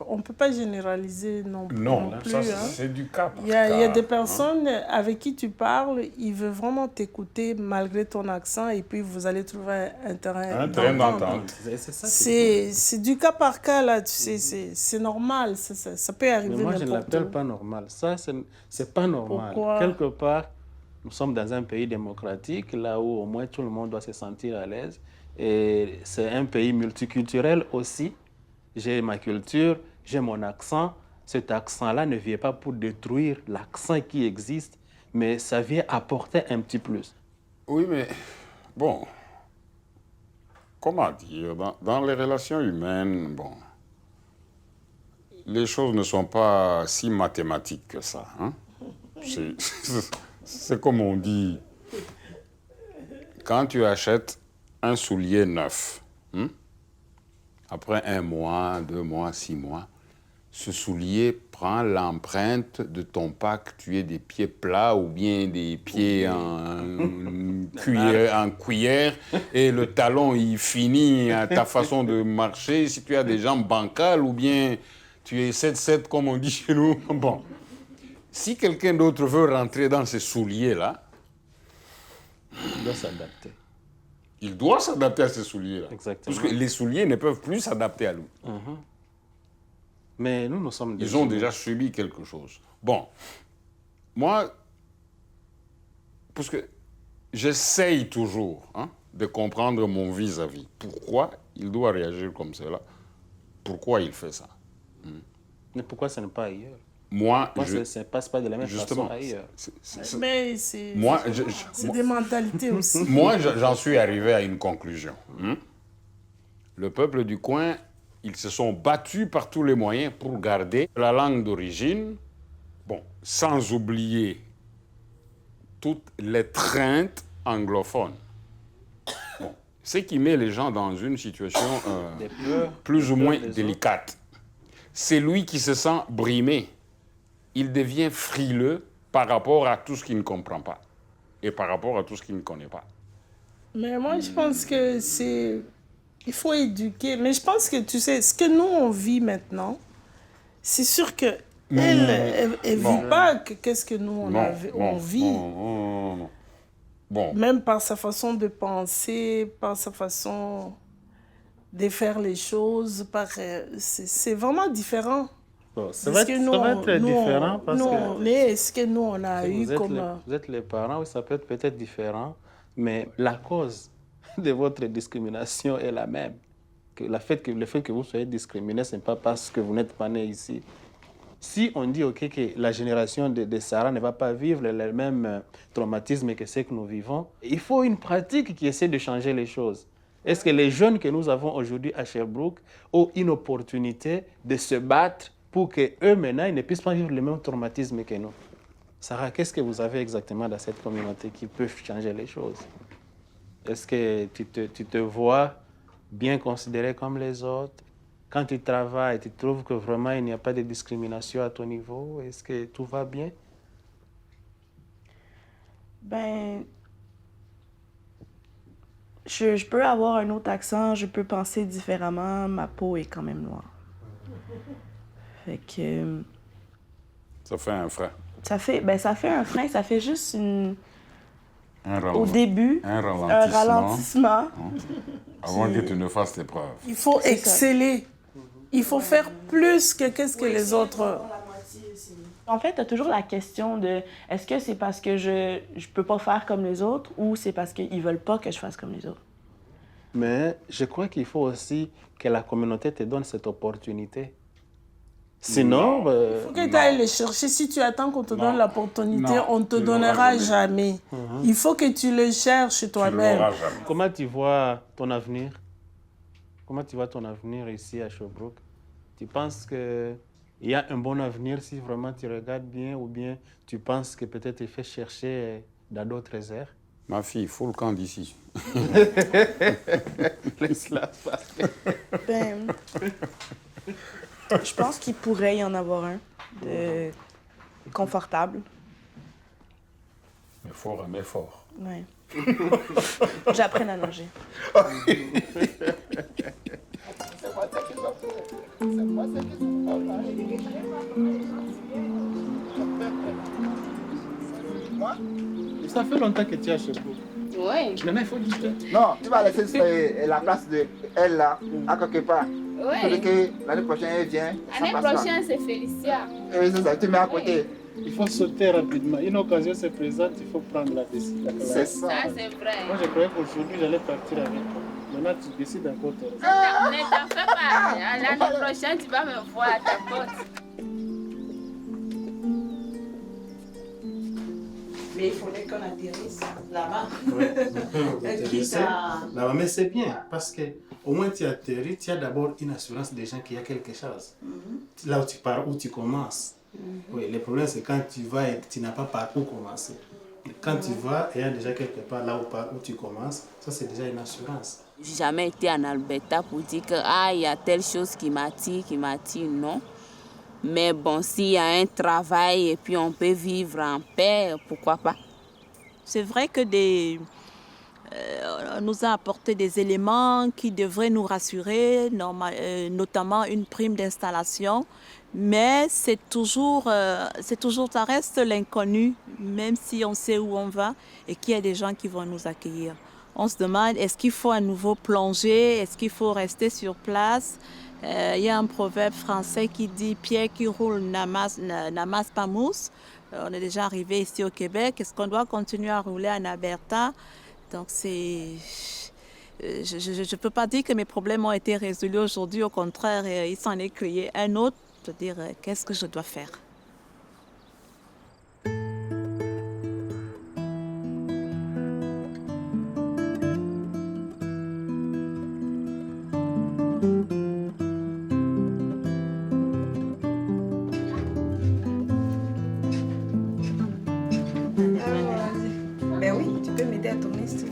on ne peut pas généraliser non plus. Non, plus, ça, hein. c'est du cas par Il y a des cas, personnes avec qui tu parles, ils veulent vraiment t'écouter malgré ton accent et puis vous allez trouver un terrain d'entente. C'est du cas par cas, là, tu sais, c'est normal, ça peut arriver. Mais moi, je ne n'importe l'appelle où. pas normal. Ça, c'est pas normal. Pourquoi? Quelque part, nous sommes dans un pays démocratique, là où au moins tout le monde doit se sentir à l'aise. Et c'est un pays multiculturel aussi. J'ai ma culture, j'ai mon accent. Cet accent-là ne vient pas pour détruire l'accent qui existe, mais ça vient apporter un petit plus. Oui, mais bon, comment dire, dans les relations humaines, bon, les choses ne sont pas si mathématiques que ça. Hein? C'est comme on dit, quand tu achètes un soulier neuf, après 1 mois, 2 mois, 6 mois, ce soulier prend l'empreinte de ton pas, que tu aies des pieds plats ou bien des pieds en cuillère, et le talon, il finit à ta façon de marcher. Si tu as des jambes bancales ou bien tu es 7-7 comme on dit chez nous, bon. Si quelqu'un d'autre veut rentrer dans ces souliers-là, Il doit s'adapter. Il doit s'adapter à ces souliers-là. Exactement. Parce que les souliers ne peuvent plus s'adapter à lui. Mais nous sommes Ils ont déjà subi quelque chose. Bon, moi, parce que j'essaye toujours de comprendre mon vis-à-vis. Pourquoi il doit réagir comme cela? Pourquoi il fait ça? Mais pourquoi ce n'est pas ailleurs? Moi, ça ne passe pas de la même façon ailleurs. Mais c'est des mentalités aussi. Moi, j'en suis arrivé à une conclusion. Le peuple du coin, ils se sont battus par tous les moyens pour garder la langue d'origine, bon, sans oublier toutes les craintes anglophones. Bon, ce qui met les gens dans une situation plus ou moins délicate. c'est lui qui se sent brimé. Il devient frileux par rapport à tout ce qu'il ne comprend pas et par rapport à tout ce qu'il ne connaît pas. Mais moi, je pense que c'est... Il faut éduquer. Mais je pense que, tu sais, ce que nous, on vit maintenant, c'est sûr que elle vit pas qu'est-ce que nous, on vit. Bon. Même par sa façon de penser, par sa façon de faire les choses, c'est vraiment différent. Bon, ça va être différent parce que... Mais est-ce que nous, on a eu comme... Vous êtes les parents, oui, ça peut être peut-être différent, mais la cause de votre discrimination est la même. Le fait que vous soyez discriminé, ce n'est pas parce que vous n'êtes pas né ici. Si on dit que la génération de Sarah ne va pas vivre le même traumatisme que ce que nous vivons, il faut une pratique qui essaie de changer les choses. Est-ce que les jeunes que nous avons aujourd'hui à Sherbrooke ont une opportunité de se battre pour qu'eux, maintenant, ils ne puissent pas vivre le même traumatisme que nous? Sarah, qu'est-ce que vous avez exactement dans cette communauté qui peut changer les choses? Est-ce que tu te vois bien considéré comme les autres? Quand tu travailles, tu trouves que vraiment il n'y a pas de discrimination à ton niveau? Est-ce que tout va bien? Ben, je peux avoir un autre accent, je peux penser différemment, ma peau est quand même noire. Fait que... Ça fait un frein. Ça fait un frein, ça fait juste au début, un ralentissement. Avant que tu ne fasses tes preuves. Il faut exceller. Il faut faire plus que qu'est-ce que les autres... En fait, tu as toujours la question de est-ce que c'est parce que je peux pas faire comme les autres ou c'est parce qu'ils veulent pas que je fasse comme les autres? Mais je crois qu'il faut aussi que la communauté te donne cette opportunité. Sinon... Il faut que tu ailles les chercher. Si tu attends qu'on te donne l'opportunité, on ne te donnera jamais. Il faut que tu le cherches toi-même. Comment tu vois ton avenir? Comment tu vois ton avenir ici à Sherbrooke? Tu penses qu'il y a un bon avenir si vraiment tu regardes bien ou bien tu penses que peut-être il faut chercher dans d'autres airs? Ma fille, il faut le camp d'ici. Laisse-la passer. Ben, je pense qu'il pourrait y en avoir un de confortable. Mais fort, mais fort. Oui. J'apprends à nager. Ça fait longtemps que tu es à Sherbrooke. Oui. Maintenant, il faut discuter. Non, tu vas laisser la place de elle là, à quelque part. Oui. Pour que l'année prochaine, elle vient. L'année prochaine, c'est Félicia. Oui, c'est ça, tu mets à côté. Il faut sauter rapidement. Une occasion se présente, il faut prendre la décision. C'est ça. Ça, c'est vrai. Moi, je croyais qu'aujourd'hui, j'allais partir avec toi. Maintenant, tu décides encore. Ne t'en fais pas. L'année prochaine, tu vas me voir à ta porte. Mais il faudrait qu'on atterrisse là-bas. Là-bas, mais c'est bien, parce que au moins tu atterris, tu as d'abord une assurance des gens qu'il y a quelque chose. Là où tu pars, où tu commences. Oui, le problème, c'est quand tu vas et que tu n'as pas par où commencer. Quand tu vas et il y a déjà quelque part là où tu commences, ça c'est déjà une assurance. J'ai jamais été en Alberta pour dire que il y a telle chose qui m'attire, non. Mais bon, s'il y a un travail et puis on peut vivre en paix, pourquoi pas? C'est vrai que on nous a apporté des éléments qui devraient nous rassurer, notamment une prime d'installation. Mais ça reste l'inconnu, même si on sait où on va et qu'il y a des gens qui vont nous accueillir. On se demande, est-ce qu'il faut à nouveau plonger? Est-ce qu'il faut rester sur place? Il y a un proverbe français qui dit « Pierre qui roule n'amasse pas mousse ». On est déjà arrivé ici au Québec. Est-ce qu'on doit continuer à rouler en Alberta? Donc je ne peux pas dire que mes problèmes ont été résolus aujourd'hui. Au contraire, il s'en est créé un autre. De dire qu'est-ce que je dois faire. Ben oui, tu peux m'aider à tourner si tu veux.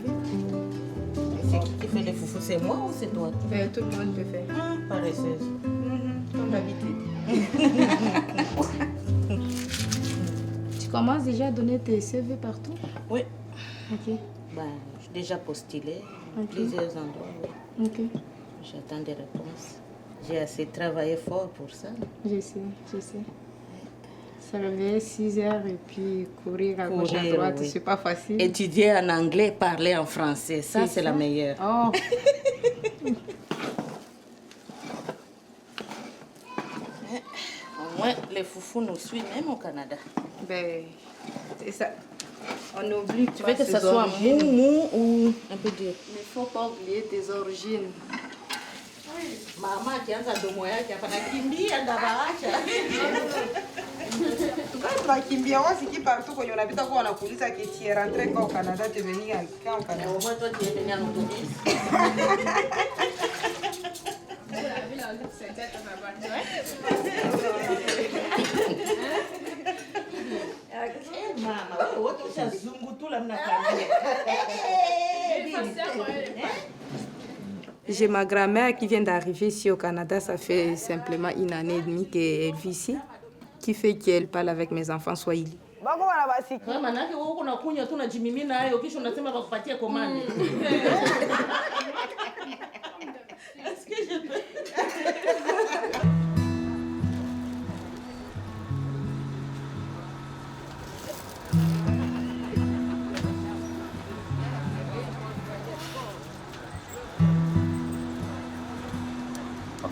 C'est qui fait les foufous? C'est moi ou c'est toi? Tout le monde peut faire. Paresseuse. Comme d'habitude. Tu commences déjà à donner tes CV partout? Oui. Ok. J'ai déjà postulé à plusieurs endroits. Oui. Ok. J'attends des réponses. J'ai assez travaillé fort pour ça. Je sais. Se réveiller 6 heures et puis courir à gauche à droite, c'est pas facile. Étudier en anglais, parler en français, ça c'est la meilleure. Oh. Au moins, les foufous nous suivent même au Canada. Ben, c'est ça. On n'oublie pas. Tu veux que ça soit mou ou un peu dur? Il ne faut pas oublier tes origines. Mama akianza domo yake hapa nakimbia ndabaacha. Tunakimbia wasiki partout kwenye unapita kwa wanakuuliza kiti rentre kwa Canada tu venir quand au Canada. Au moins toi tu es venu en autobus. Mama, wote ushazungutula mnakamia. J'ai ma grand-mère qui vient d'arriver ici au Canada, ça fait simplement 1 année et demie qu'elle vit ici, qui fait qu'elle parle avec mes enfants swahili. Manake wewe unakunywa tu unajimimina hayo kisha unasema wakupatie komande. Est-ce que je peux?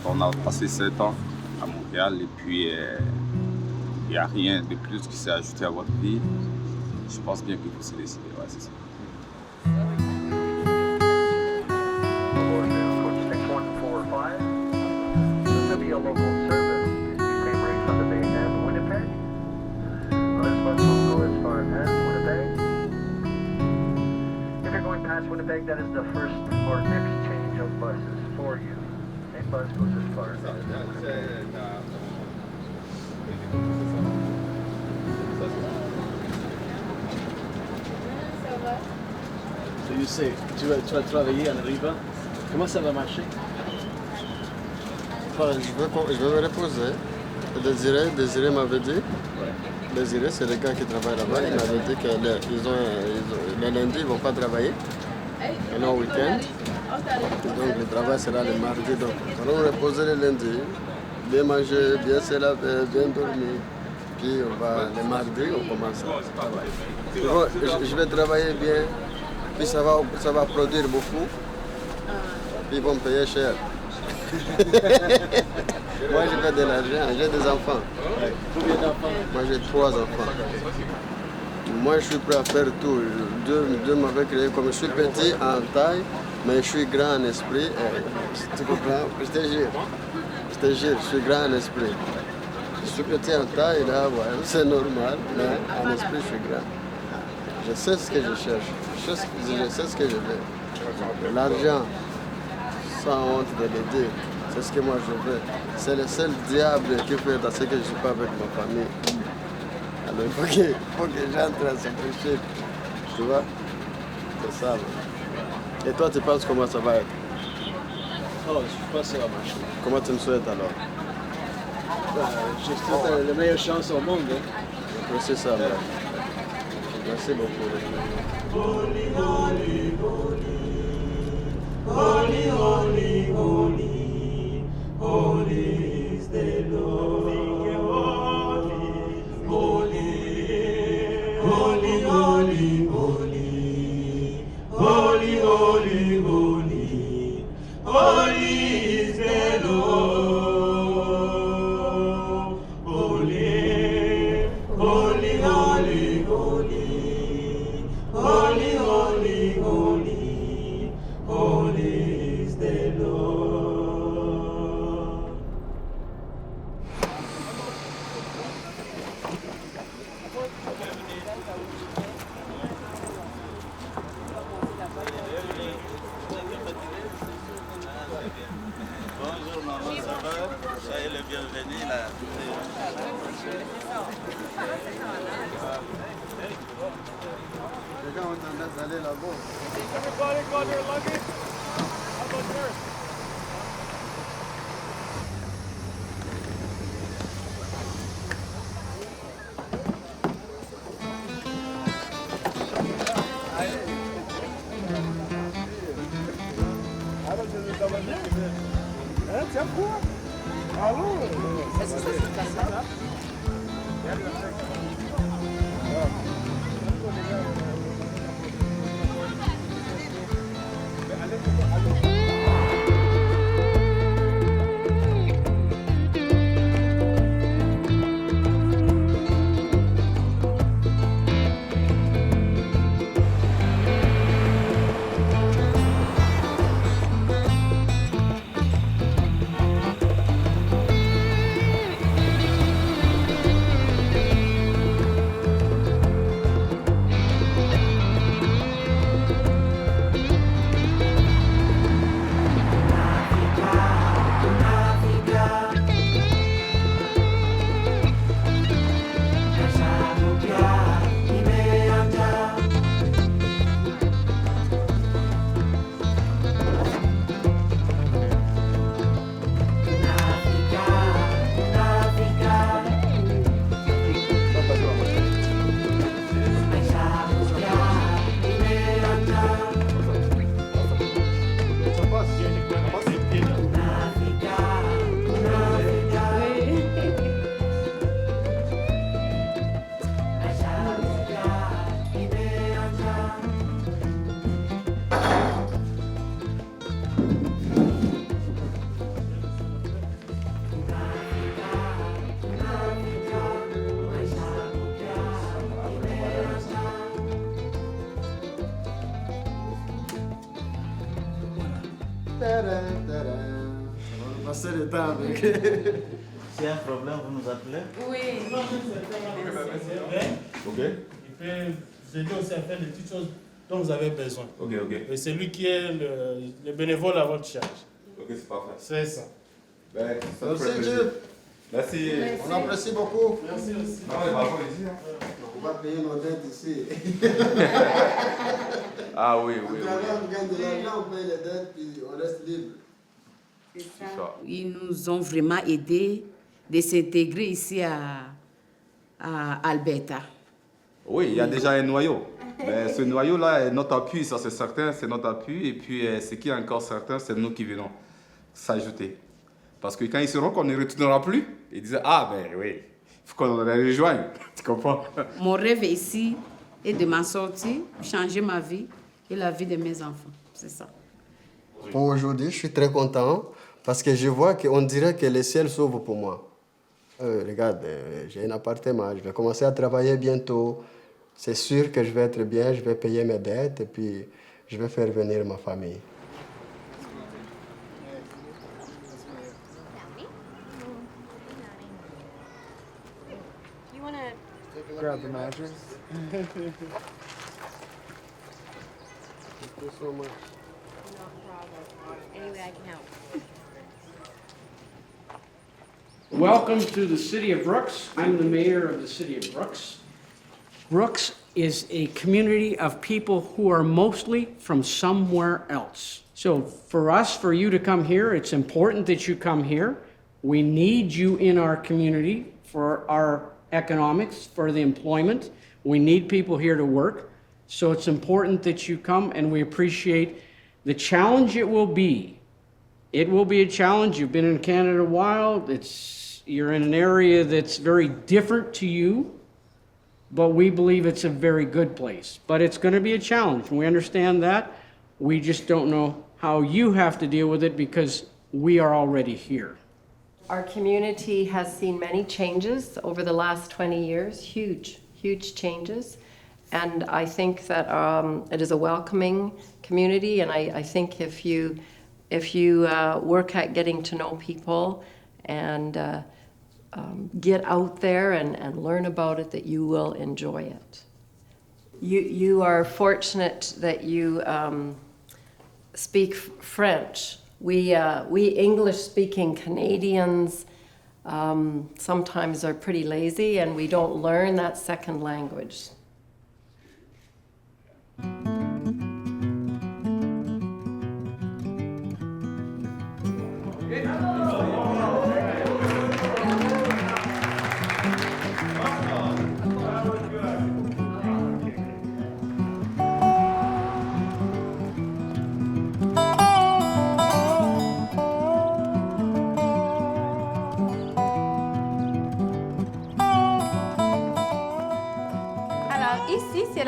On a passé 7 ans à Montréal et puis il n'y a rien de plus qui s'est ajouté à votre vie. Je pense bien qu'il faut se décider. Ouais, c'est ça. Winnipeg, that is the first or next change of buses for you. Main bus goes as far as So you say, tu vas travailler en arrivant. Comment ça va marcher? Je vais me reposer. Désiré m'avait dit. Désiré, c'est les gars qui travaillent là-bas. Il m'avait dit que le lundi, ils ne vont pas travailler. On est au week-end. Donc le travail sera le mardi. Donc nous allons reposer le lundi, bien manger, bien se laver, bien dormir. Puis le mardi, on commence à travailler. Je vais travailler bien. Puis ça va produire beaucoup. Puis ils vont me payer cher. Moi, je fais de l'argent, j'ai des enfants. Combien d'enfants? Moi, j'ai 3 enfants. Moi, je suis prêt à faire tout. Dieu m'avait créé comme je suis petit en taille, mais je suis grand en esprit. Tu comprends? Je te jure, je suis grand en esprit. Je suis petit en taille, là, ouais, c'est normal, mais en esprit, je suis grand. Je sais ce que je cherche, je sais ce que je veux. L'argent, sans honte de le dire, c'est ce que moi je veux. C'est le seul diable qui fait dans ce que je ne suis pas avec ma famille. Alors il faut que j'entre à s'approcher. Tu vois? C'est ça. Et toi, tu penses comment ça va être? Oh, je pense que ça va marcher. Comment tu me souhaites alors? Je souhaite la meilleure chance au monde. Hein? C'est ça. Merci beaucoup. Holy, holy, holy. Holy, holy, holy. Holy is the Lord. Holy, holy, holy, holy. Holy, holy, holy. Holy is the Lord. Holy, holy, holy, holy. Holy, holy, holy. Holy is the Lord. Bonjour maman, ça va? Soyez le bienvenu là. Les gars ont tendance à aller là-bas. Everybody got their luggage? How about yours? Tiens quoi? Allô? Est-ce que ça se passe là? Passer le temps avec. S'il y a un problème, vous nous appelez? Oui. Ok. Il peut vous aider aussi à faire les petites choses dont vous avez besoin. Ok, ok. Et c'est lui qui est le bénévole à votre charge. Ok, c'est parfait. C'est ça. Ben, ça me Merci, fait plaisir. Dieu. Merci. On apprécie beaucoup. Merci aussi. Non, les balcons ici. Hein. On va payer nos dettes ici. Ah oui, oui, On travaille, oui. on gagne de l'argent, on paye les dettes, puis on reste libre. C'est ça. Ils nous ont vraiment aidés de s'intégrer ici à Alberta. Oui, il y a déjà un noyau. Mais ce noyau-là est notre appui, ça c'est certain, c'est notre appui. Et puis ce qui est encore certain, c'est nous qui venons s'ajouter. Parce que quand ils sauront qu'on ne retournera plus, ils disent ah ben oui, il faut qu'on les rejoigne. Tu comprends? Mon rêve ici est de m'en sortir, changer ma vie et la vie de mes enfants. C'est ça. Pour aujourd'hui, je suis très content parce que je vois qu'on dirait que le ciel s'ouvre pour moi. Regarde, j'ai un appartement, je vais commencer à travailler bientôt. C'est sûr que je vais être bien, je vais payer mes dettes et puis je vais faire venir ma famille. Grab the mattress. Thank you so much. No problem. Any way I can help. Welcome to the City of Brooks. I'm the mayor of the City of Brooks. Brooks is a community of people who are mostly from somewhere else. So for us, for you to come here, it's important that you come here. We need you in our community for our economics, for the employment. We need people here to work. So it's important that you come, and we appreciate the challenge it will be. It will be a challenge. You've been in Canada a while. You're in an area that's very different to you, but we believe it's a very good place. But it's going to be a challenge, and we understand that. We just don't know how you have to deal with it because we are already here. Our community has seen many changes over the last 20 years, huge changes. And I think that it is a welcoming community, and I think if you work at getting to know people and get out there and learn about it, that you will enjoy it. You are fortunate that you speak French. We English-speaking Canadians sometimes are pretty lazy, and we don't learn that second language.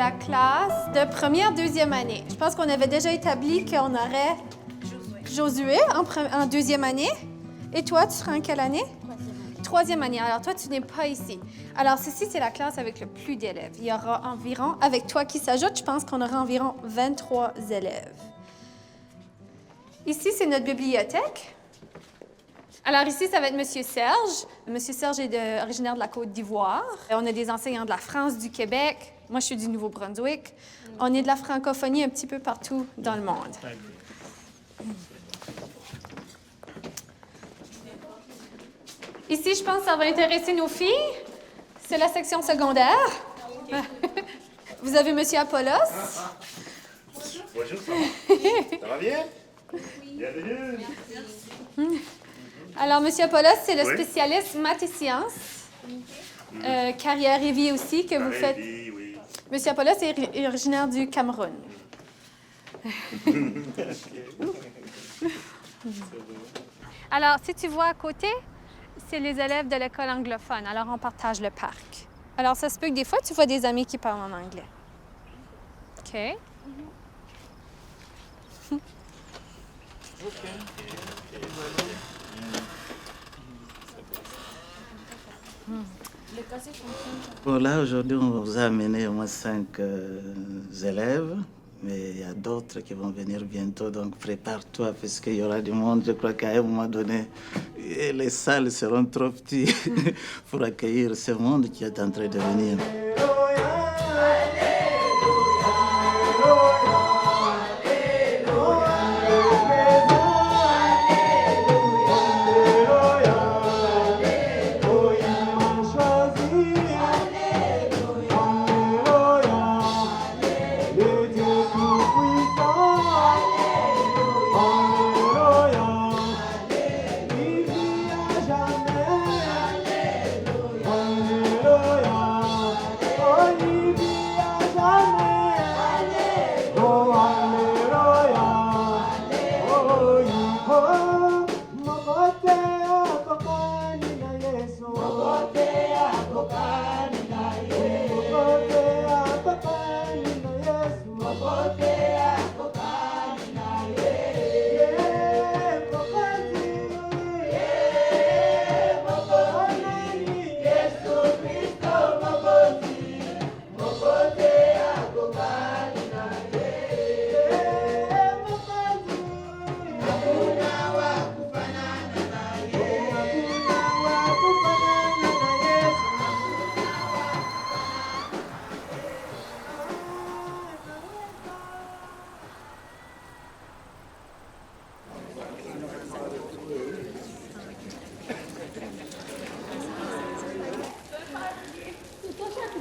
la classe de première, deuxième année. Je pense qu'on avait déjà établi qu'on aurait Josué en deuxième année. Et toi, tu seras en quelle année? Troisième année. Alors, toi, tu n'es pas ici. Alors, ceci, c'est la classe avec le plus d'élèves. Il y aura environ, avec toi qui s'ajoute, je pense qu'on aura environ 23 élèves. Ici, c'est notre bibliothèque. Alors ici, ça va être M. Serge. M. Serge est originaire de la Côte d'Ivoire. On a des enseignants de la France, du Québec. Moi, je suis du Nouveau-Brunswick. On est de la francophonie un petit peu partout dans le monde. Ici, je pense que ça va intéresser nos filles. C'est la section secondaire. Vous avez M. Apollos. Bonjour, ça va bien? Bienvenue. Alors, M. Apollos, c'est le Oui. spécialiste maths et sciences. Carrière et vie aussi, que vous faites. Oui. M. Apollos est originaire du Cameroun. Alors, si tu vois à côté, c'est les élèves de l'école anglophone. Alors, on partage le parc. Alors, ça se peut que des fois, tu vois des amis qui parlent en anglais. OK? Bon, là, aujourd'hui, on vous a amené au moins 5 élèves, mais il y a d'autres qui vont venir bientôt, donc prépare-toi, puisqu'il y aura du monde. Je crois qu'à un moment donné, les salles seront trop petites pour accueillir ce monde qui est en train de venir.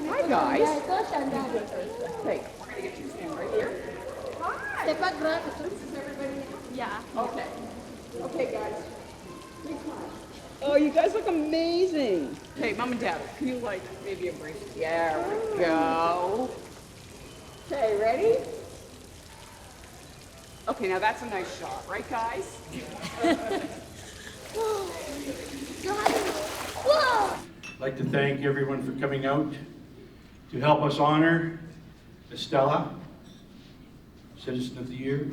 Hi, guys. Hey, we're going to get you to stand right here. Hi. This is everybody? Yeah. Okay. Okay, guys. Big smile. Oh, you guys look amazing. Hey, Mom and Dad, can you, like, maybe embrace me? There we go. Okay, ready? Okay, now that's a nice shot, right, guys? I'd like to thank everyone for coming out to help us honor Estella, Citizen of the Year.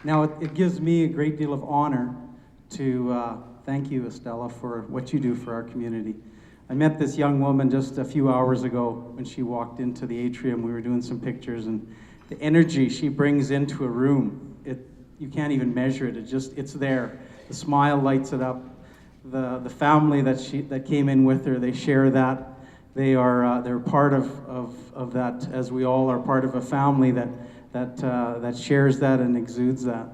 Now, it gives me a great deal of honor to thank you, Estella, for what you do for our community. I met this young woman just a few hours ago when she walked into the atrium. We were doing some pictures, and the energy she brings into a room, you can't even measure it. It's there. The smile lights it up. The family that came in with her, they share that. They're part of that, as we all are part of a family that shares that and exudes that.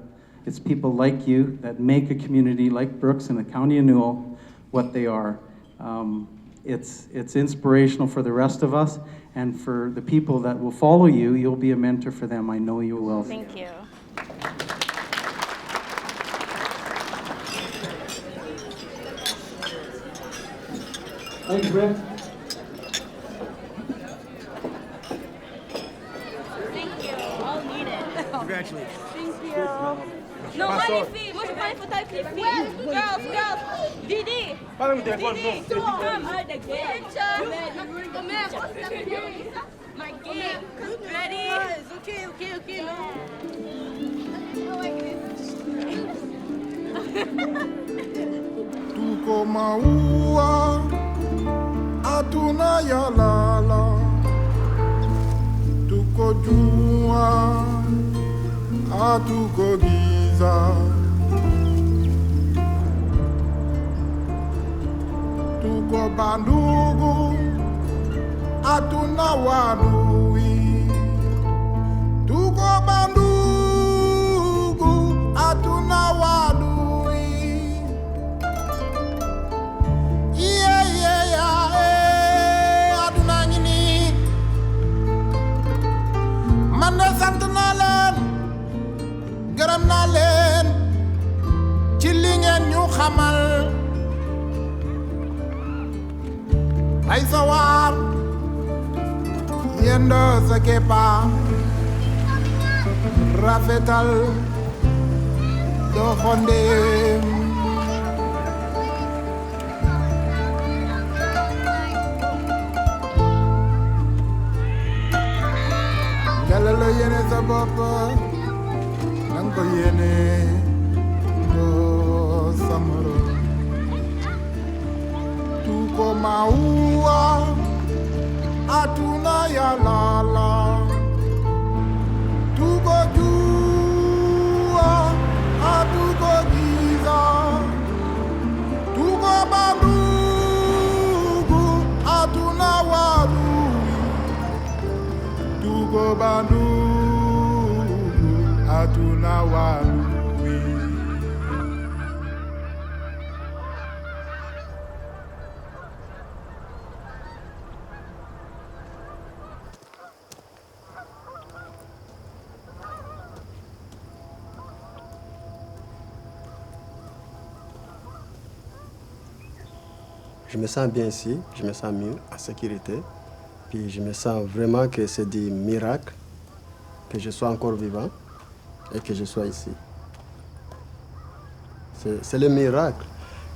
It's people like you that make a community like Brooks and the County of Newell what they are. It's inspirational for the rest of us, and for the people that will follow you, you'll be a mentor for them. I know you will. Thank you. Thanks, Rick. Thank you. I'll need it. Congratulations. Thank you. Non, moi les filles. Moi je prends les photos avec les filles. Girls. Didi. Parle mon téléphone. Come on the game. My game. Ready? Okay. Tuko maua hatuna yalala, tuko jua hatuko giza, tuko bandugu hatuna wadui, tuko bandugu hatuna wadui. Aduna ngini man de sant naa leen gërëm naa leen ci li ngeen ñu xamal ay sawar yendo sa kepa rafetal doxandéem Yàlla la yéene sa bopp nang ko yéene doo sa morom tuko maua hatuna yalala, tuko jua hatuko giza, tuko bandugu hatuna wadui, tuko bandugu hatuna wadui. Je me sens bien ici, je me sens mieux, en sécurité. Puis je me sens vraiment que c'est des miracles, que je sois encore vivant et que je sois ici. C'est le miracle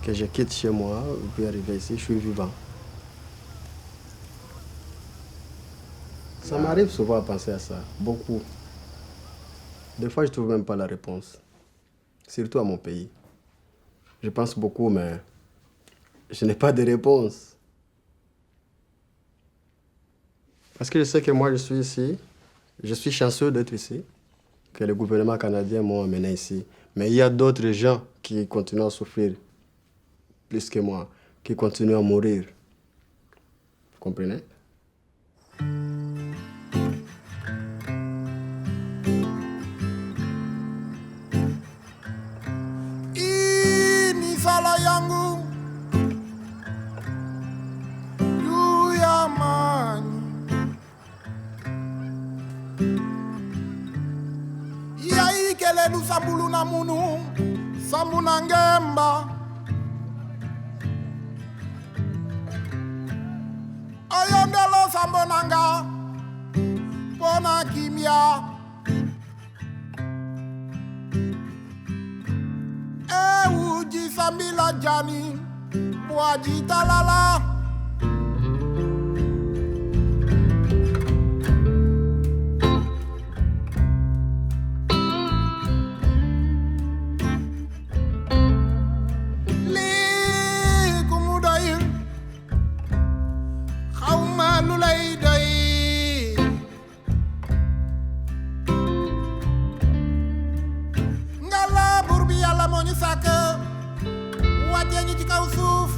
que je quitte chez moi, puis arriver ici, je suis vivant. Ça m'arrive souvent à penser à ça, beaucoup. Des fois, je ne trouve même pas la réponse, surtout à mon pays. Je pense beaucoup, mais je n'ai pas de réponse. Parce que je sais que moi, je suis ici, je suis chanceux d'être ici, que le gouvernement canadien m'a amené ici. Mais il y a d'autres gens qui continuent à souffrir plus que moi, qui continuent à mourir. Vous comprenez? Ini sala yangu juu ya amani, yayikelelu sambulu na munu sambu na ngemba oyondelo sambo nanga pona kimia uji sambila jani buaji talala li kumudoy xawma lu lay doy ngala bur bi yàlla moo ñu sàkk wàccee ñu ci kaw suuf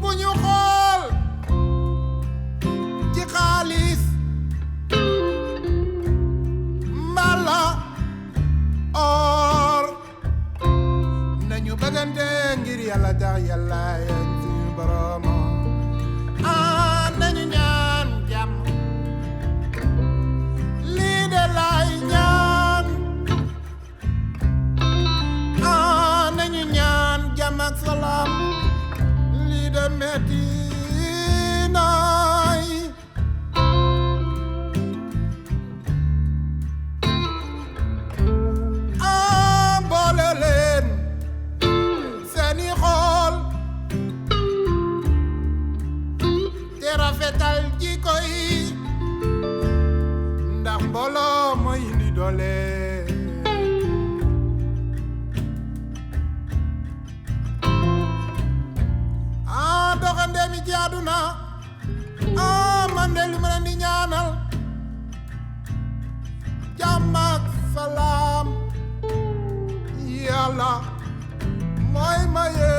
bu ñu xool ci xaalis mbala or nañu bëggante ngir yàlla tax yàlla yéen suñu borom nañu ñaan jàmm lii de lay ñaan nañu ñaan jàmm ak salaam lii de metti naay rafetal jikko yi ndax mbooloo mooy indi doole doxandee mi ci àdduna man de li ma leen di ñaanal jàmm ak salaam yàlla mooy maye